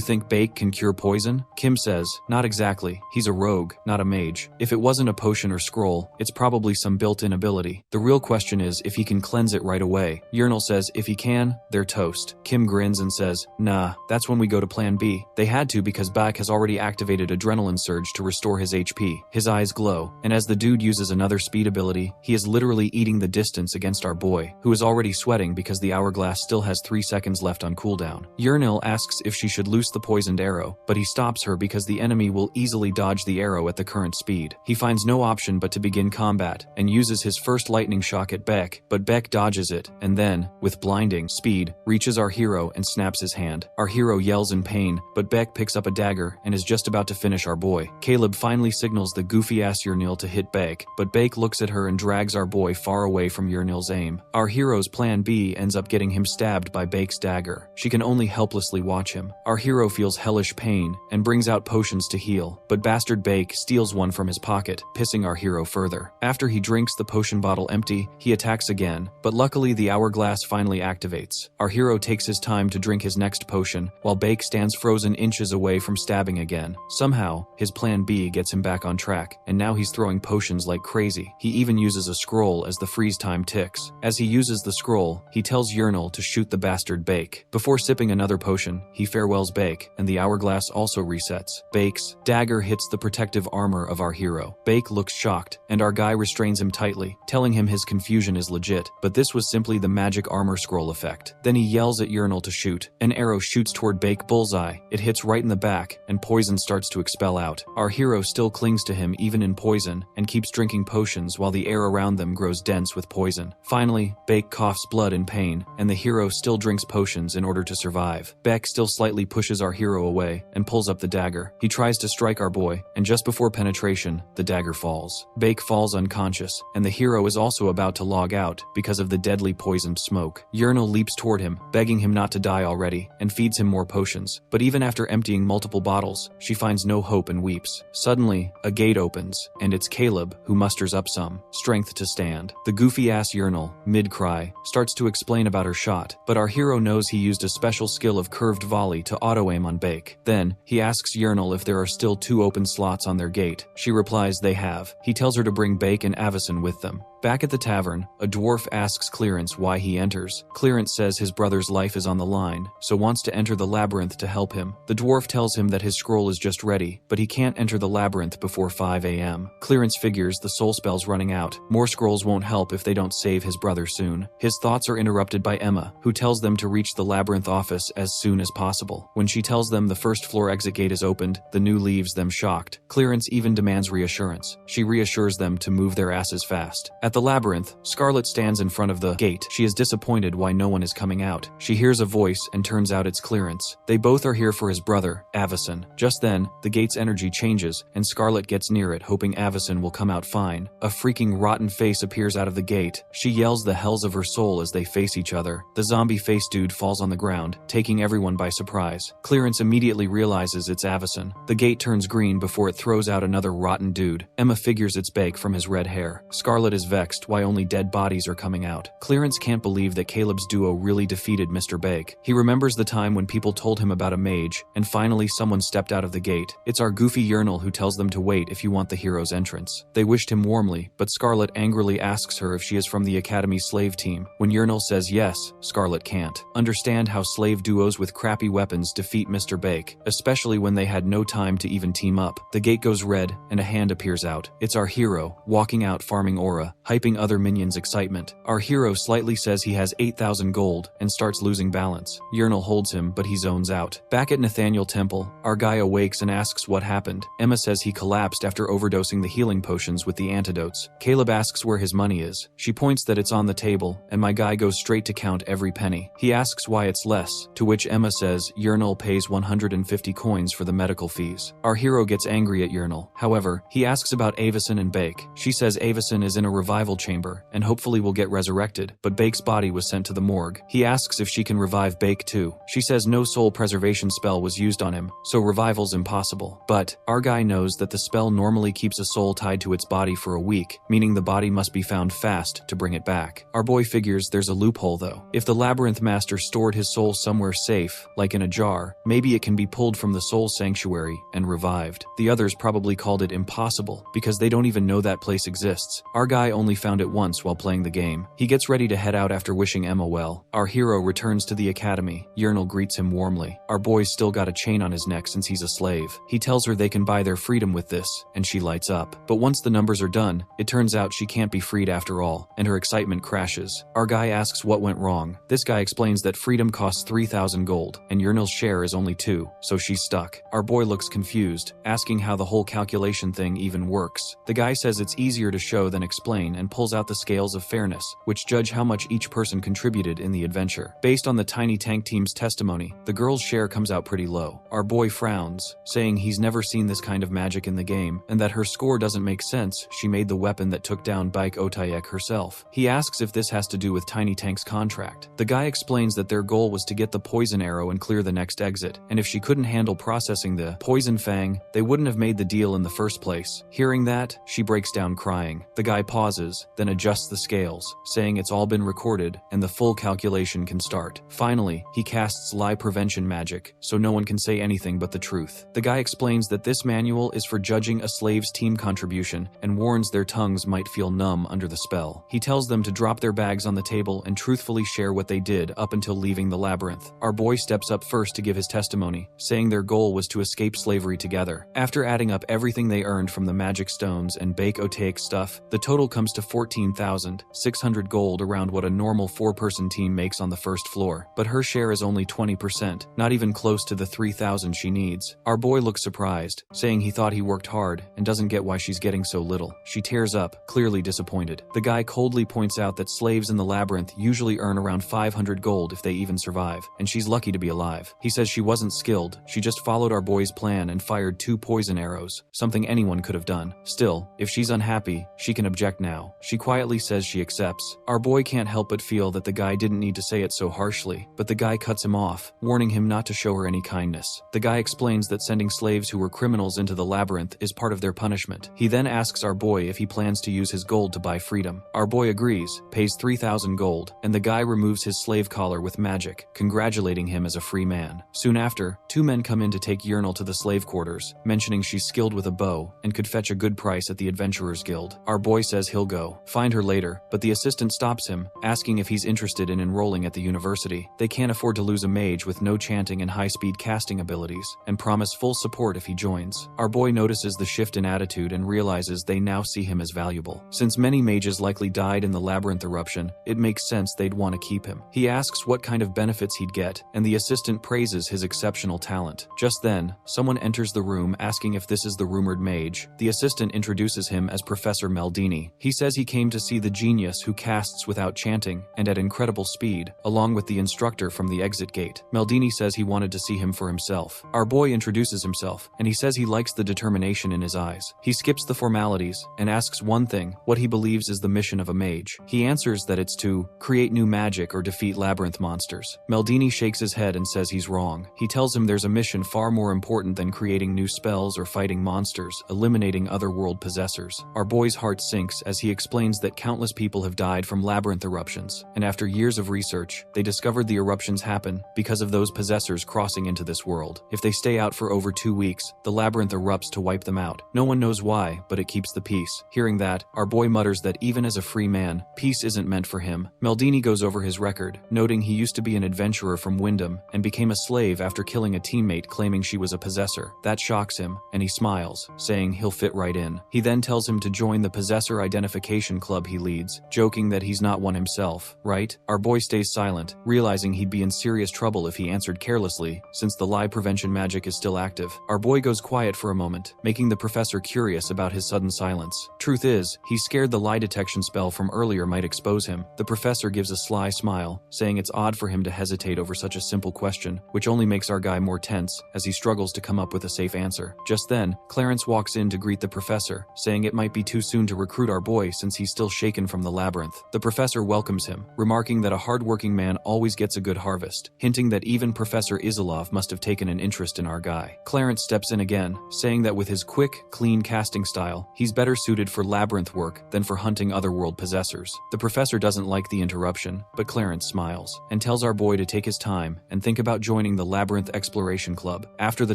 think Bake can cure poison? Kim says, not exactly. He's a rogue, not a mage. If it wasn't a potion or scroll, it's probably some built-in ability. The real question is if he can cleanse it right away. Yahello says if he can, they're toast. Kim grins and says, nah, that's when we go to plan B. They had to because Bak has already activated adrenaline surge to restore his HP. His eyes glow, and as the dude uses another another speed ability, he is literally eating the distance against our boy, who is already sweating because the hourglass still has 3 seconds left on cooldown. Yahello asks if she should loose the poisoned arrow, but he stops her because the enemy will easily dodge the arrow at the current speed. He finds no option but to begin combat, and uses his first lightning shock at Beck, but Beck dodges it, and then, with blinding speed, reaches our hero and snaps his hand. Our hero yells in pain, but Beck picks up a dagger and is just about to finish our boy. Caleb finally signals the goofy-ass Yahello to hit Beck, but Beck looks at her and drags our boy far away from Yahello's aim. Our hero's plan B ends up getting him stabbed by Beck's dagger. She can only helplessly watch him. Our hero feels hellish pain and brings out potions to heal, but bastard Beck steals one from his pocket, pissing our hero further. After he drinks the potion bottle empty, he attacks again, but luckily the hourglass finally activates. Our hero takes his time to drink his next potion, while Beck stands frozen inches away from stabbing again. Somehow, his plan B gets him back on track, and now he's throwing potions like crazy. He even uses a scroll as the freeze time ticks. As he uses the scroll, he tells Yahello to shoot the bastard Beck. Before sipping another potion, he farewells Beck, and the hourglass also resets. Beck's dagger hits the protective armor of our hero. Beck looks shocked, and our guy restrains him tightly, telling him his confusion is legit, but this was simply the magic armor scroll effect. Then he yells at Yahello to shoot. An arrow shoots toward Beck bullseye. It hits right in the back, and poison starts to expel out. Our hero still clings to him even in poison, and keeps drinking potions while the air around them grows dense with poison. Finally, Beck coughs blood in pain, and the hero still drinks potions in order to survive. Beck still slightly pushes our hero away, and pulls up the dagger. He tries to strike our boy, and just before penetration, the dagger falls. Beck falls unconscious, and the hero is also about to log out because of the deadly poisoned smoke. Yahello leaps toward him, begging him not to die already, and feeds him more potions. But even after emptying multiple bottles, she finds no hope and weeps. Suddenly, a gate opens, and it's Caleb, who musters up some strength to stand. The goofy-ass Yahello, mid-cry, starts to explain about her shot, but our hero knows he used a special skill of curved volley to auto-aim on Beck. Then, he asks Yahello if there are still 2 open slots on their gate. She replies they have. He tells her to bring Beck and Avison with them. Back at the tavern, a dwarf asks Clarence why he enters. Clarence says his brother's life is on the line, so wants to enter the labyrinth to help him. The dwarf tells him that his scroll is just ready, but he can't enter the labyrinth before 5 a.m. Clarence figures the soul spell's running out. More scrolls won't help if they don't save his brother soon. His thoughts are interrupted by Emma, who tells them to reach the labyrinth office as soon as possible. When she tells them the first floor exit gate is opened, the new leaves them shocked. Clarence even demands reassurance. She reassures them to move their asses fast. At the labyrinth, Scarlet stands in front of the gate. She is disappointed why no one is coming out. She hears a voice and turns out it's Clarence. They both are here for his brother, Avison. Just then, the gate's energy changes, and Scarlet gets near it hoping Avison will come out fine. A freaking rotten face appears out of the gate. She yells the hells of her soul as they face each other. The zombie face dude falls on the ground, taking everyone by surprise. Clarence immediately realizes it's Avison. The gate turns green before it throws out another rotten dude. Emma figures it's Beck from his red hair. Scarlet is vexed why only dead bodies are coming out. Clarence can't believe that Caleb's duo really defeated Mr. Beck. He remembers the time when people told him about a mage, and finally someone stepped out of the gate. It's our goofy Yahello who tells them to wait if you want the hero's entrance. They wished him warmly, but Scarlet angrily asks her if she is from the Academy's slave team. When Yahello says yes, Scarlet can't understand how slave duos with crappy weapons defeat Mr. Beck, especially when they had no time to even team up. The gate goes red, and a hand appears out. It's our hero, walking out farming aura, hyping other minions' excitement. Our hero slightly says he has 8,000 gold, and starts losing balance. Yahello holds him, but he zones out. Back at Nathaniel Temple, our guy awakes and asks what happened. Emma says he collapsed after overdosing the healing potions with the antidotes. Caleb asks where his money is. She points that it's on the table, and my guy goes straight to count every penny. He asks why it's less, to which Emma says Yahello pays 150 coins for the medical fees. Our hero gets angry at Yahello. However, he asks about Avison and Beck. She says Avison is in a revival chamber, and hopefully will get resurrected, but Beck's body was sent to the morgue. He asks if she can revive Beck too. She says no soul preservation spell was used on him, so revival's impossible. But, our guy knows that the spell normally keeps a soul tied to its body for a week, meaning the body must be found fast to bring it back. Our boy figures there's a loophole though. If the labyrinth master stored his soul somewhere safe, like in a jar, maybe it can be pulled from the soul sanctuary and revived. The others probably called it impossible, because they don't even know that place exists. Our guy only only found it once while playing the game. He gets ready to head out after wishing Emma well. Our hero returns to the academy. Yahello greets him warmly. Our boy's still got a chain on his neck since he's a slave. He tells her they can buy their freedom with this, and she lights up. But once the numbers are done, it turns out she can't be freed after all, and her excitement crashes. Our guy asks what went wrong. This guy explains that freedom costs 3,000 gold, and Yahello's share is only 2, so she's stuck. Our boy looks confused, asking how the whole calculation thing even works. The guy says it's easier to show than explain and pulls out the scales of fairness, which judge how much each person contributed in the adventure. Based on the tiny tank team's testimony, the girl's share comes out pretty low. Our boy frowns, saying he's never seen this kind of magic in the game, and that her score doesn't make sense. She made the weapon that took down Baek Otayek herself. He asks if this has to do with Tiny Tank's contract. The guy explains that their goal was to get the poison arrow and clear the next exit, and if she couldn't handle processing the poison fang, they wouldn't have made the deal in the first place. Hearing that, she breaks down crying. The guy pauses, then adjusts the scales, saying it's all been recorded and the full calculation can start. Finally, he casts lie prevention magic, so no one can say anything but the truth. The guy explains that this manual is for judging a slave's team contribution and warns their tongues might feel numb under the spell. He tells them to drop their bags on the table and truthfully share what they did up until leaving the labyrinth. Our boy steps up first to give his testimony, saying their goal was to escape slavery together. After adding up everything they earned from the magic stones and Baek Otayek stuff, the total comes to 14,600 gold, around what a normal 4-person team makes on the first floor. But her share is only 20%, not even close to the 3,000 she needs. Our boy looks surprised, saying he thought he worked hard and doesn't get why she's getting so little. She tears up, clearly disappointed. The guy coldly points out that slaves in the labyrinth usually earn around 500 gold if they even survive, and she's lucky to be alive. He says she wasn't skilled, she just followed our boy's plan and fired 2 poison arrows, something anyone could have done. Still, if she's unhappy, she can object now. She quietly says she accepts. Our boy can't help but feel that the guy didn't need to say it so harshly, but the guy cuts him off, warning him not to show her any kindness. The guy explains that sending slaves who were criminals into the labyrinth is part of their punishment. He then asks our boy if he plans to use his gold to buy freedom. Our boy agrees, pays 3,000 gold, and the guy removes his slave collar with magic, congratulating him as a free man. Soon after, 2 men come in to take Yahello to the slave quarters, mentioning she's skilled with a bow and could fetch a good price at the Adventurers Guild. Our boy says he'll go find her later, but the assistant stops him, asking if he's interested in enrolling at the university. They can't afford to lose a mage with no chanting and high-speed casting abilities, and promise full support if he joins. Our boy notices the shift in attitude and realizes they now see him as valuable. Since many mages likely died in the labyrinth eruption, it makes sense they'd want to keep him. He asks what kind of benefits he'd get, and the assistant praises his exceptional talent. Just then, someone enters the room asking if this is the rumored mage. The assistant introduces him as Professor Maldini. He says he came to see the genius who casts without chanting and at incredible speed, along with the instructor from the exit gate. Maldini says he wanted to see him for himself. Our boy introduces himself, and he says he likes the determination in his eyes. He skips the formalities and asks one thing, what he believes is the mission of a mage. He answers that it's to create new magic or defeat labyrinth monsters. Maldini shakes his head and says he's wrong. He tells him there's a mission far more important than creating new spells or fighting monsters, eliminating otherworld possessors. Our boy's heart sinks as he explains that countless people have died from labyrinth eruptions, and after years of research, they discovered the eruptions happen because of those possessors crossing into this world. If they stay out for over 2 weeks, the labyrinth erupts to wipe them out. No one knows why, but it keeps the peace. Hearing that, our boy mutters that even as a free man, peace isn't meant for him. Maldini goes over his record, noting he used to be an adventurer from Wyndham and became a slave after killing a teammate claiming she was a possessor. That shocks him, and he smiles, saying he'll fit right in. He then tells him to join the possessor identification club he leads, joking that he's not one himself, right? Our boy stays silent, realizing he'd be in serious trouble if he answered carelessly, since the lie prevention magic is still active. Our boy goes quiet for a moment, making the professor curious about his sudden silence. Truth is, he's scared the lie detection spell from earlier might expose him. The professor gives a sly smile, saying it's odd for him to hesitate over such a simple question, which only makes our guy more tense as he struggles to come up with a safe answer. Just then, Clarence walks in to greet the professor, saying it might be too soon to recruit our boy since he's still shaken from the labyrinth. The professor welcomes him, remarking that a hardworking man always gets a good harvest, hinting that even Professor Isilov must have taken an interest in our guy. Clarence steps in again, saying that with his quick, clean casting style, he's better suited for labyrinth work than for hunting otherworld possessors. The professor doesn't like the interruption, but Clarence smiles, and tells our boy to take his time and think about joining the Labyrinth Exploration Club. After the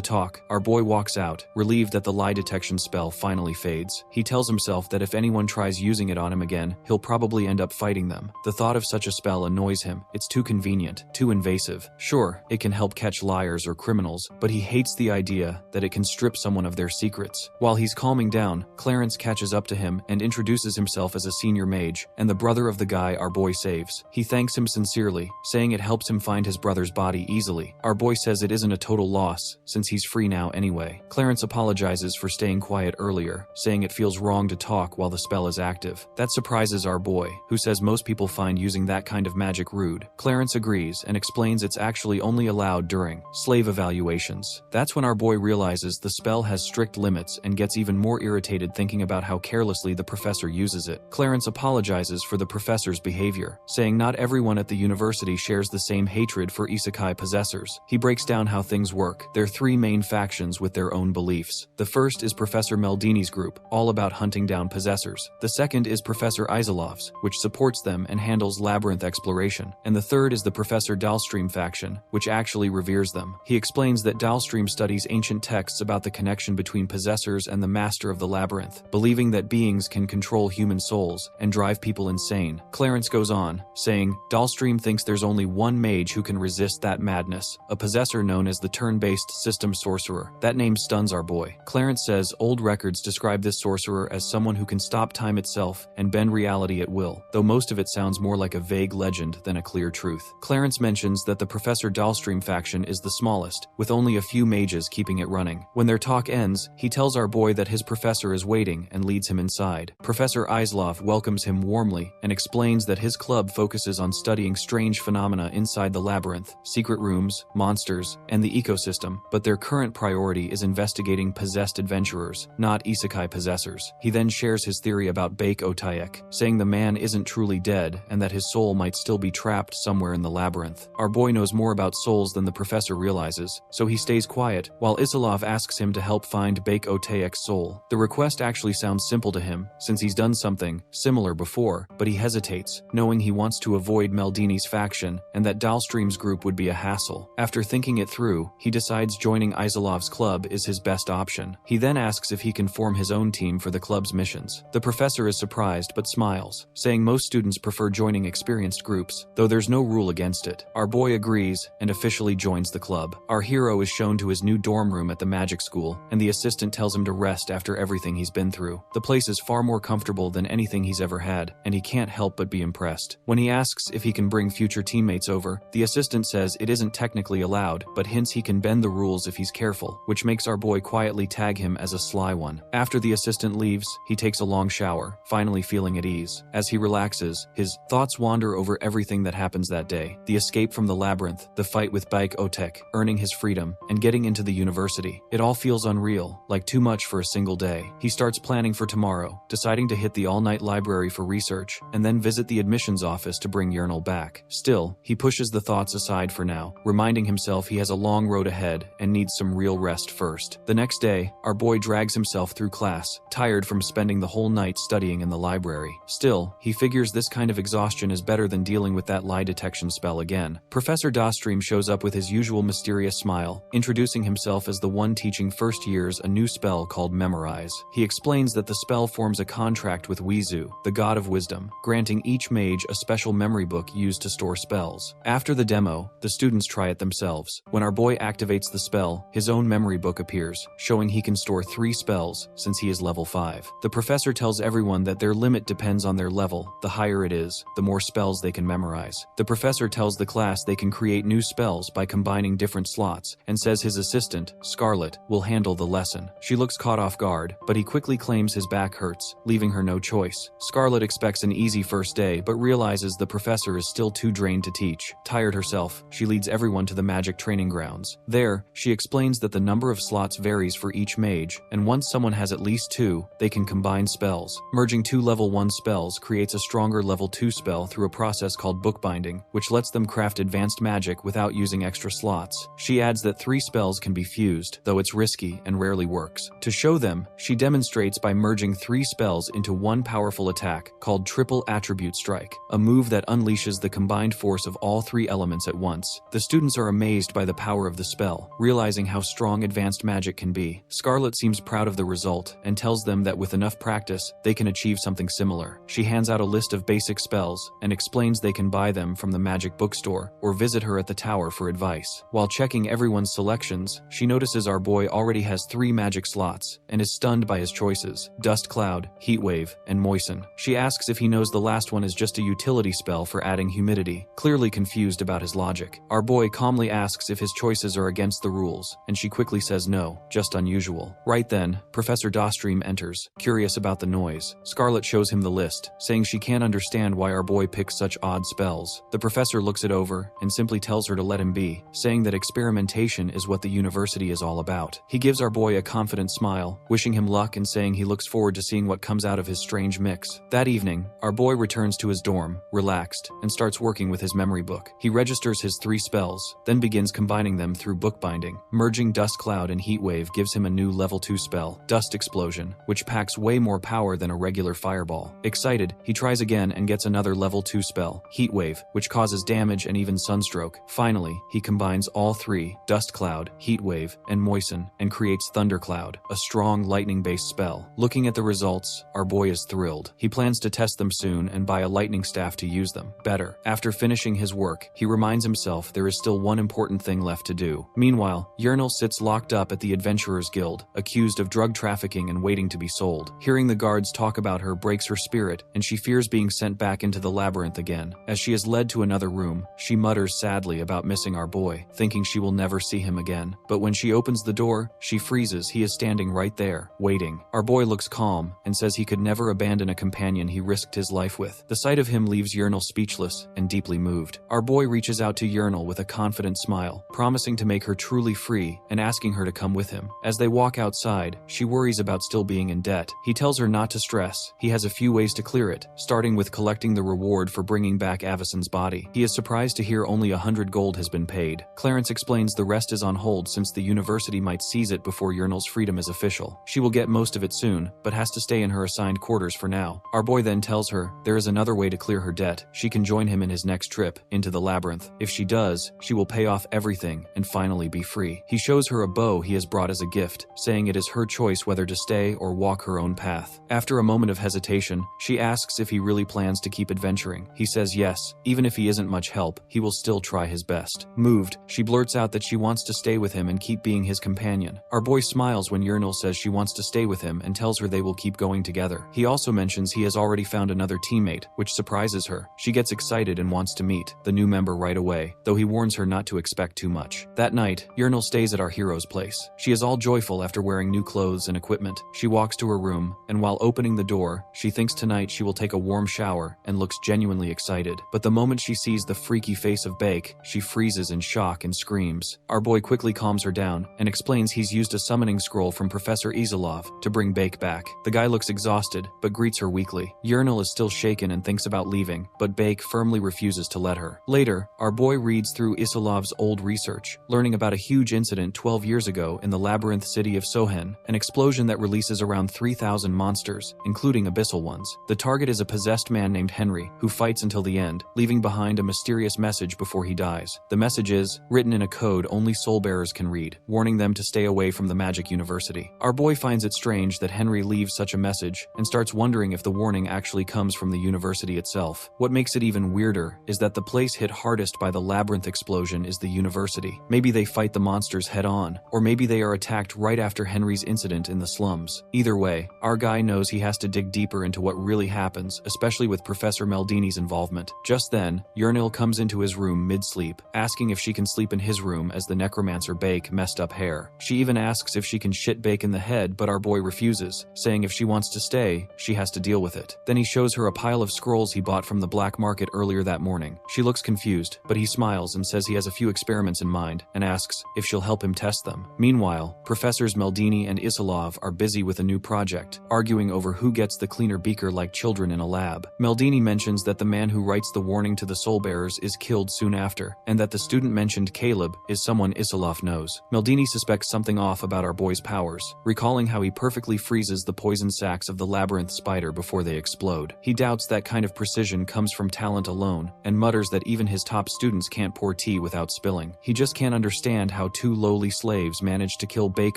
talk, our boy walks out, relieved that the lie detection spell finally fades. He tells himself that if anyone tries tries using it on him again, he'll probably end up fighting them. The thought of such a spell annoys him. It's too convenient, too invasive. Sure, it can help catch liars or criminals, but he hates the idea that it can strip someone of their secrets. While he's calming down, Clarence catches up to him and introduces himself as a senior mage, and the brother of the guy our boy saves. He thanks him sincerely, saying it helps him find his brother's body easily. Our boy says it isn't a total loss, since he's free now anyway. Clarence apologizes for staying quiet earlier, saying it feels wrong to talk while the spell is active. That surprises our boy, who says most people find using that kind of magic rude. Clarence agrees and explains it's actually only allowed during slave evaluations. That's when our boy realizes the spell has strict limits and gets even more irritated thinking about how carelessly the professor uses it. Clarence apologizes for the professor's behavior, saying not everyone at the university shares the same hatred for isekai possessors. He breaks down how things work. There are three main factions with their own beliefs. The first is Professor Meldini's group, all about hunting down possessors. The second is Professor Iselov's, which supports them and handles labyrinth exploration. And the third is the Professor Dahlstream faction, which actually reveres them. He explains that Dahlstream studies ancient texts about the connection between possessors and the master of the labyrinth, believing that beings can control human souls and drive people insane. Clarence goes on, saying, Dahlstream thinks there's only one mage who can resist that madness, a possessor known as the turn-based system sorcerer. That name stuns our boy. Clarence says old records describe this sorcerer as someone who can stop time itself and bend reality at will, though most of it sounds more like a vague legend than a clear truth. Clarence mentions that the Professor Dahlstream faction is the smallest, with only a few mages keeping it running. When their talk ends, he tells our boy that his professor is waiting and leads him inside. Professor Islov welcomes him warmly and explains that his club focuses on studying strange phenomena inside the labyrinth, secret rooms, monsters, and the ecosystem, but their current priority is investigating possessed adventurers, not isekai possessors. He then shares his theory about Bake Otayek, saying the man isn't truly dead and that his soul might still be trapped somewhere in the labyrinth. Our boy knows more about souls than the professor realizes, so he stays quiet, while Isilov asks him to help find Bake Otayek's soul. The request actually sounds simple to him, since he's done something similar before, but he hesitates, knowing he wants to avoid Meldini's faction and that Dahlstream's group would be a hassle. After thinking it through, he decides joining Isilov's club is his best option. He then asks if he can form his own team for the club's missions. The professor is surprised but smiles, saying most students prefer joining experienced groups, though there's no rule against it. Our boy agrees and officially joins the club. Our hero is shown to his new dorm room at the magic school, and the assistant tells him to rest after everything he's been through. The place is far more comfortable than anything he's ever had, and he can't help but be impressed. When he asks if he can bring future teammates over, the assistant says it isn't technically allowed, but hints he can bend the rules if he's careful, which makes our boy quietly tag him as a sly one. After the assistant leaves, he takes a long shower, finally feeling at ease. As he relaxes, his thoughts wander over everything that happens that day: the escape from the labyrinth, the fight with Bake Otek, earning his freedom, and getting into the university. It all feels unreal, like too much for a single day. He starts planning for tomorrow, deciding to hit the all-night library for research, and then visit the admissions office to bring Yernal back. Still, he pushes the thoughts aside for now, reminding himself he has a long road ahead and needs some real rest first. The next day, our boy drags himself through class, tired from spending the whole night studying in the library. Still, he figures this kind of exhaustion is better than dealing with that lie detection spell again. Professor Dahlstream shows up with his usual mysterious smile, introducing himself as the one teaching first years a new spell called Memorize. He explains that the spell forms a contract with Wizu, the god of wisdom, granting each mage a special memory book used to store spells. After the demo, the students try it themselves. When our boy activates the spell, his own memory book appears, showing he can store 3 spells since he is level 5. The professor tells everyone that their limit depends on their level. The higher it is, the more spells they can memorize. The professor tells the class they can create new spells by combining different slots, and says his assistant, Scarlet, will handle the lesson. She looks caught off guard, but he quickly claims his back hurts, leaving her no choice. Scarlet expects an easy first day, but realizes the professor is still too drained to teach. Tired herself, she leads everyone to the magic training grounds. There, she explains that the number of slots varies for each mage, and once someone has at least 2, they can combine spells. Merging 2 level 1 spells creates a stronger level 2 spell through a process called bookbinding, which lets them craft advanced magic without using extra slots. She adds that 3 spells can be fused, though it's risky and rarely works. To show them, she demonstrates by merging 3 spells into one powerful attack called Triple Attribute Strike, a move that unleashes the combined force of all 3 elements at once. The students are amazed by the power of the spell, realizing how strong advanced magic can be. Scarlet seems proud of the result and tells them that with enough practice, they can can achieve something similar. She hands out a list of basic spells and explains they can buy them from the magic bookstore or visit her at the tower for advice. While checking everyone's selections, she notices our boy already has 3 magic slots and is stunned by his choices: Dust Cloud, Heat Wave, and Moisten. She asks if he knows the last one is just a utility spell for adding humidity, clearly confused about his logic. Our boy calmly asks if his choices are against the rules, and she quickly says no, just unusual. Right then, Professor Dostream enters, curious about the noise. Scarlet shows him the list, saying she can't understand why our boy picks such odd spells. The professor looks it over and simply tells her to let him be, saying that experimentation is what the university is all about. He gives our boy a confident smile, wishing him luck and saying he looks forward to seeing what comes out of his strange mix. That evening, our boy returns to his dorm, relaxed, and starts working with his memory book. He registers his 3 spells, then begins combining them through bookbinding. Merging Dust Cloud and Heat Wave gives him a new level 2 spell, Dust Explosion, which packs way more power than a regular fireball. Excited, he tries again and gets another level 2 spell, Heat Wave, which causes damage and even sunstroke. Finally, he combines all 3, Dust Cloud, Heat Wave, and Moisten, and creates Thundercloud, a strong lightning-based spell. Looking at the results, our boy is thrilled. He plans to test them soon and buy a lightning staff to use them better. After finishing his work, he reminds himself there is still one important thing left to do. Meanwhile, Yahello sits locked up at the Adventurers Guild, accused of drug trafficking and waiting to be sold. Hearing the guards talk about her breaks her spirit, and she fears being sent back into the labyrinth again. As she is led to another room, she mutters sadly about missing our boy, thinking she will never see him again. But when she opens the door, she freezes. He is standing right there, waiting. Our boy looks calm and says he could never abandon a companion he risked his life with. The sight of him leaves Yahello speechless and deeply moved. Our boy reaches out to Yahello with a confident smile, promising to make her truly free and asking her to come with him. As they walk outside, she worries about still being in debt. He tells her not to stress. He has a few ways to clear it, starting with collecting the reward for bringing back Avison's body. He is surprised to hear only 100 gold has been paid. Clarence explains the rest is on hold since the university might seize it before Yahello's freedom is official. She will get most of it soon, but has to stay in her assigned quarters for now. Our boy then tells her there is another way to clear her debt. She can join him in his next trip into the labyrinth. If she does, she will pay off everything and finally be free. He shows her a bow he has brought as a gift, saying it is her choice whether to stay or walk her own path. After a moment of hesitation, she asks if he really plans to keep adventuring. He says yes, even if he isn't much help, he will still try his best. Moved, she blurts out that she wants to stay with him and keep being his companion. Our boy smiles when Yahello says she wants to stay with him and tells her they will keep going together. He also mentions he has already found another teammate, which surprises her. She gets excited and wants to meet the new member right away, though he warns her not to expect too much. That night, Yahello stays at our hero's place. She is all joyful after wearing new clothes and equipment. She walks to her room, and while opening the door, she thinks tonight she will take a warm shower and looks genuinely excited. But the moment she sees the freaky face of Bake, she freezes in shock and screams. Our boy quickly calms her down and explains he's used a summoning scroll from Professor Isilov to bring Bake back. The guy looks exhausted, but greets her weakly. Yahello is still shaken and thinks about leaving, but Bake firmly refuses to let her. Later, our boy reads through Isilov's old research, learning about a huge incident 12 years ago in the labyrinth city of Sohen, an explosion that releases around 3,000 monsters, including abyssal ones. The target is a possessed man named Henry, who fights until the end, leaving behind a mysterious message before he dies. The message is written in a code only soul bearers can read, warning them to stay away from the magic university. Our boy finds it strange that Henry leaves such a message and starts wondering if the warning actually comes from the university itself. What makes it even weirder is that the place hit hardest by the labyrinth explosion is the university. Maybe they fight the monsters head on, or maybe they are attacked right after Henry's incident in the slums. Either way, our guy knows he has to dig deeper into what really happens, especially with Professor Maldini's involvement. Just then, Yahello comes into his room mid-sleep, asking if she can sleep in his room as the necromancer Bake messed up hair. She even asks if she can shit Bake in the head, but our boy refuses, saying if she wants to stay, she has to deal with it. Then he shows her a pile of scrolls he bought from the black market earlier that morning. She looks confused, but he smiles and says he has a few experiments in mind, and asks if she'll help him test them. Meanwhile, Professors Maldini and Isilov are busy with a new project, arguing over who gets the cleaner beaker like children in a lab. Maldini mentions that the man who writes the warning to the soul bearers is killed soon after, and that the student mentioned Caleb is someone Isilov knows. Maldini suspects something off about our boy's powers, recalling how he perfectly freezes the poison sacs of the labyrinth spider before they explode. He doubts that kind of precision comes from talent alone, and mutters that even his top students can't pour tea without spilling. He just can't understand how 2 lowly slaves managed to kill Bake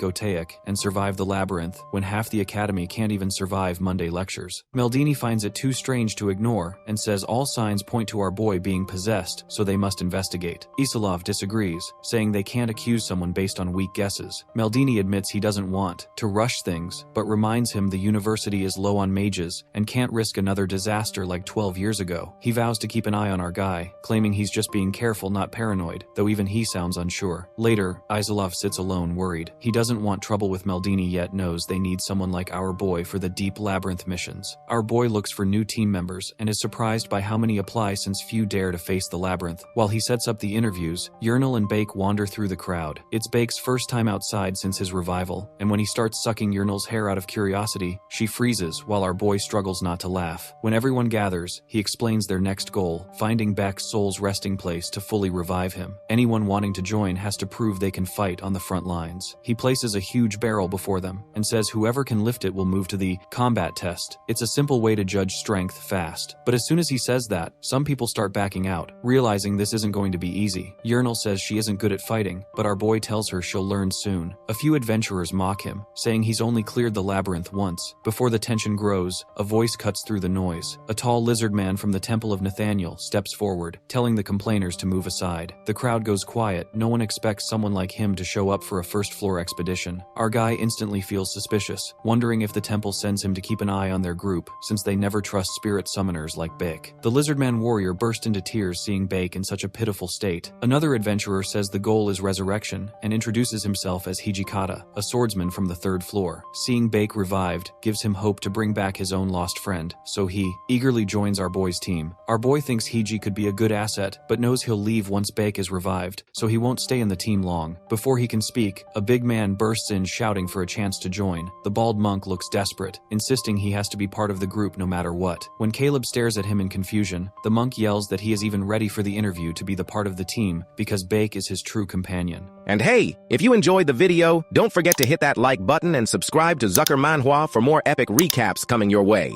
Otaic and survive the labyrinth when half the academy can't even survive Monday lectures. Meldini finds it too strange to ignore and says all signs point to our boy being possessed, so they must investigate. Isilov disagrees, saying they can't accuse someone based on weak guesses. Meldini admits he doesn't want to rush things, but reminds him the university is low on mages and can't risk another disaster like 12 years ago. He vows to keep an eye on our guy, claiming he's just being careful, not paranoid, though even he sounds unsure. Later, Isilov sits alone, worried. He doesn't want trouble with Meldini, yet knows they need someone like our boy for the deep labyrinth missions. Our boy looks for new team members and is surprised by how many apply, since few dare to face the labyrinth. While he sets up the interviews, Yurnal and Bake wander through the crowd. It's Bake's first time outside since his revival, and when he starts sucking Yurnal's hair out of curiosity, she freezes while our boy struggles not to laugh. When everyone gathers, he explains their next goal, finding Beck's soul's resting place to fully revive him. Anyone wanting to join has to prove they can fight on the front lines. He places a huge barrel before them and says whoever can lift it will move to the combat test. It's a simple way to judge strength fast. But as soon as he says that, some people start backing out, realizing this isn't going to be easy. Yurnal says she isn't good at fighting, but our boy tells her she'll learn soon. A few adventurers mock him, saying he's only cleared the labyrinth once. Before the tension grows, a voice cuts through the noise. A tall lizard man from the Temple of Nathaniel steps forward, telling the complainers to move aside. The crowd goes quiet. No one expects someone like him to show up for a first-floor expedition. Our guy instantly feels suspicious, wondering if the temple sends him to keep an eye on their group, since they never trust spirit summoners like Bake. The lizardman warrior burst into tears seeing Bake in such a pitiful state. Another adventurer says the goal is resurrection and introduces himself as Hijikata, a swordsman from the 3rd floor. Seeing Bake revived gives him hope to bring back his own lost friend, so he eagerly joins our boy's team. Our boy thinks Hiji could be a good asset, but knows he'll leave once Bake is revived, so he won't stay in the team long. Before he can speak, a big man bursts in shouting for a chance to join. The bald monk looks desperate, insisting he has to be part of the group no matter what. When Caleb stares at him in confusion, the monk yells that he is even ready for the interview to be the part of the team because Bake is his true companion. And hey, if you enjoyed the video, don't forget to hit that like button and subscribe to Zucker Manhwa for more epic recaps coming your way.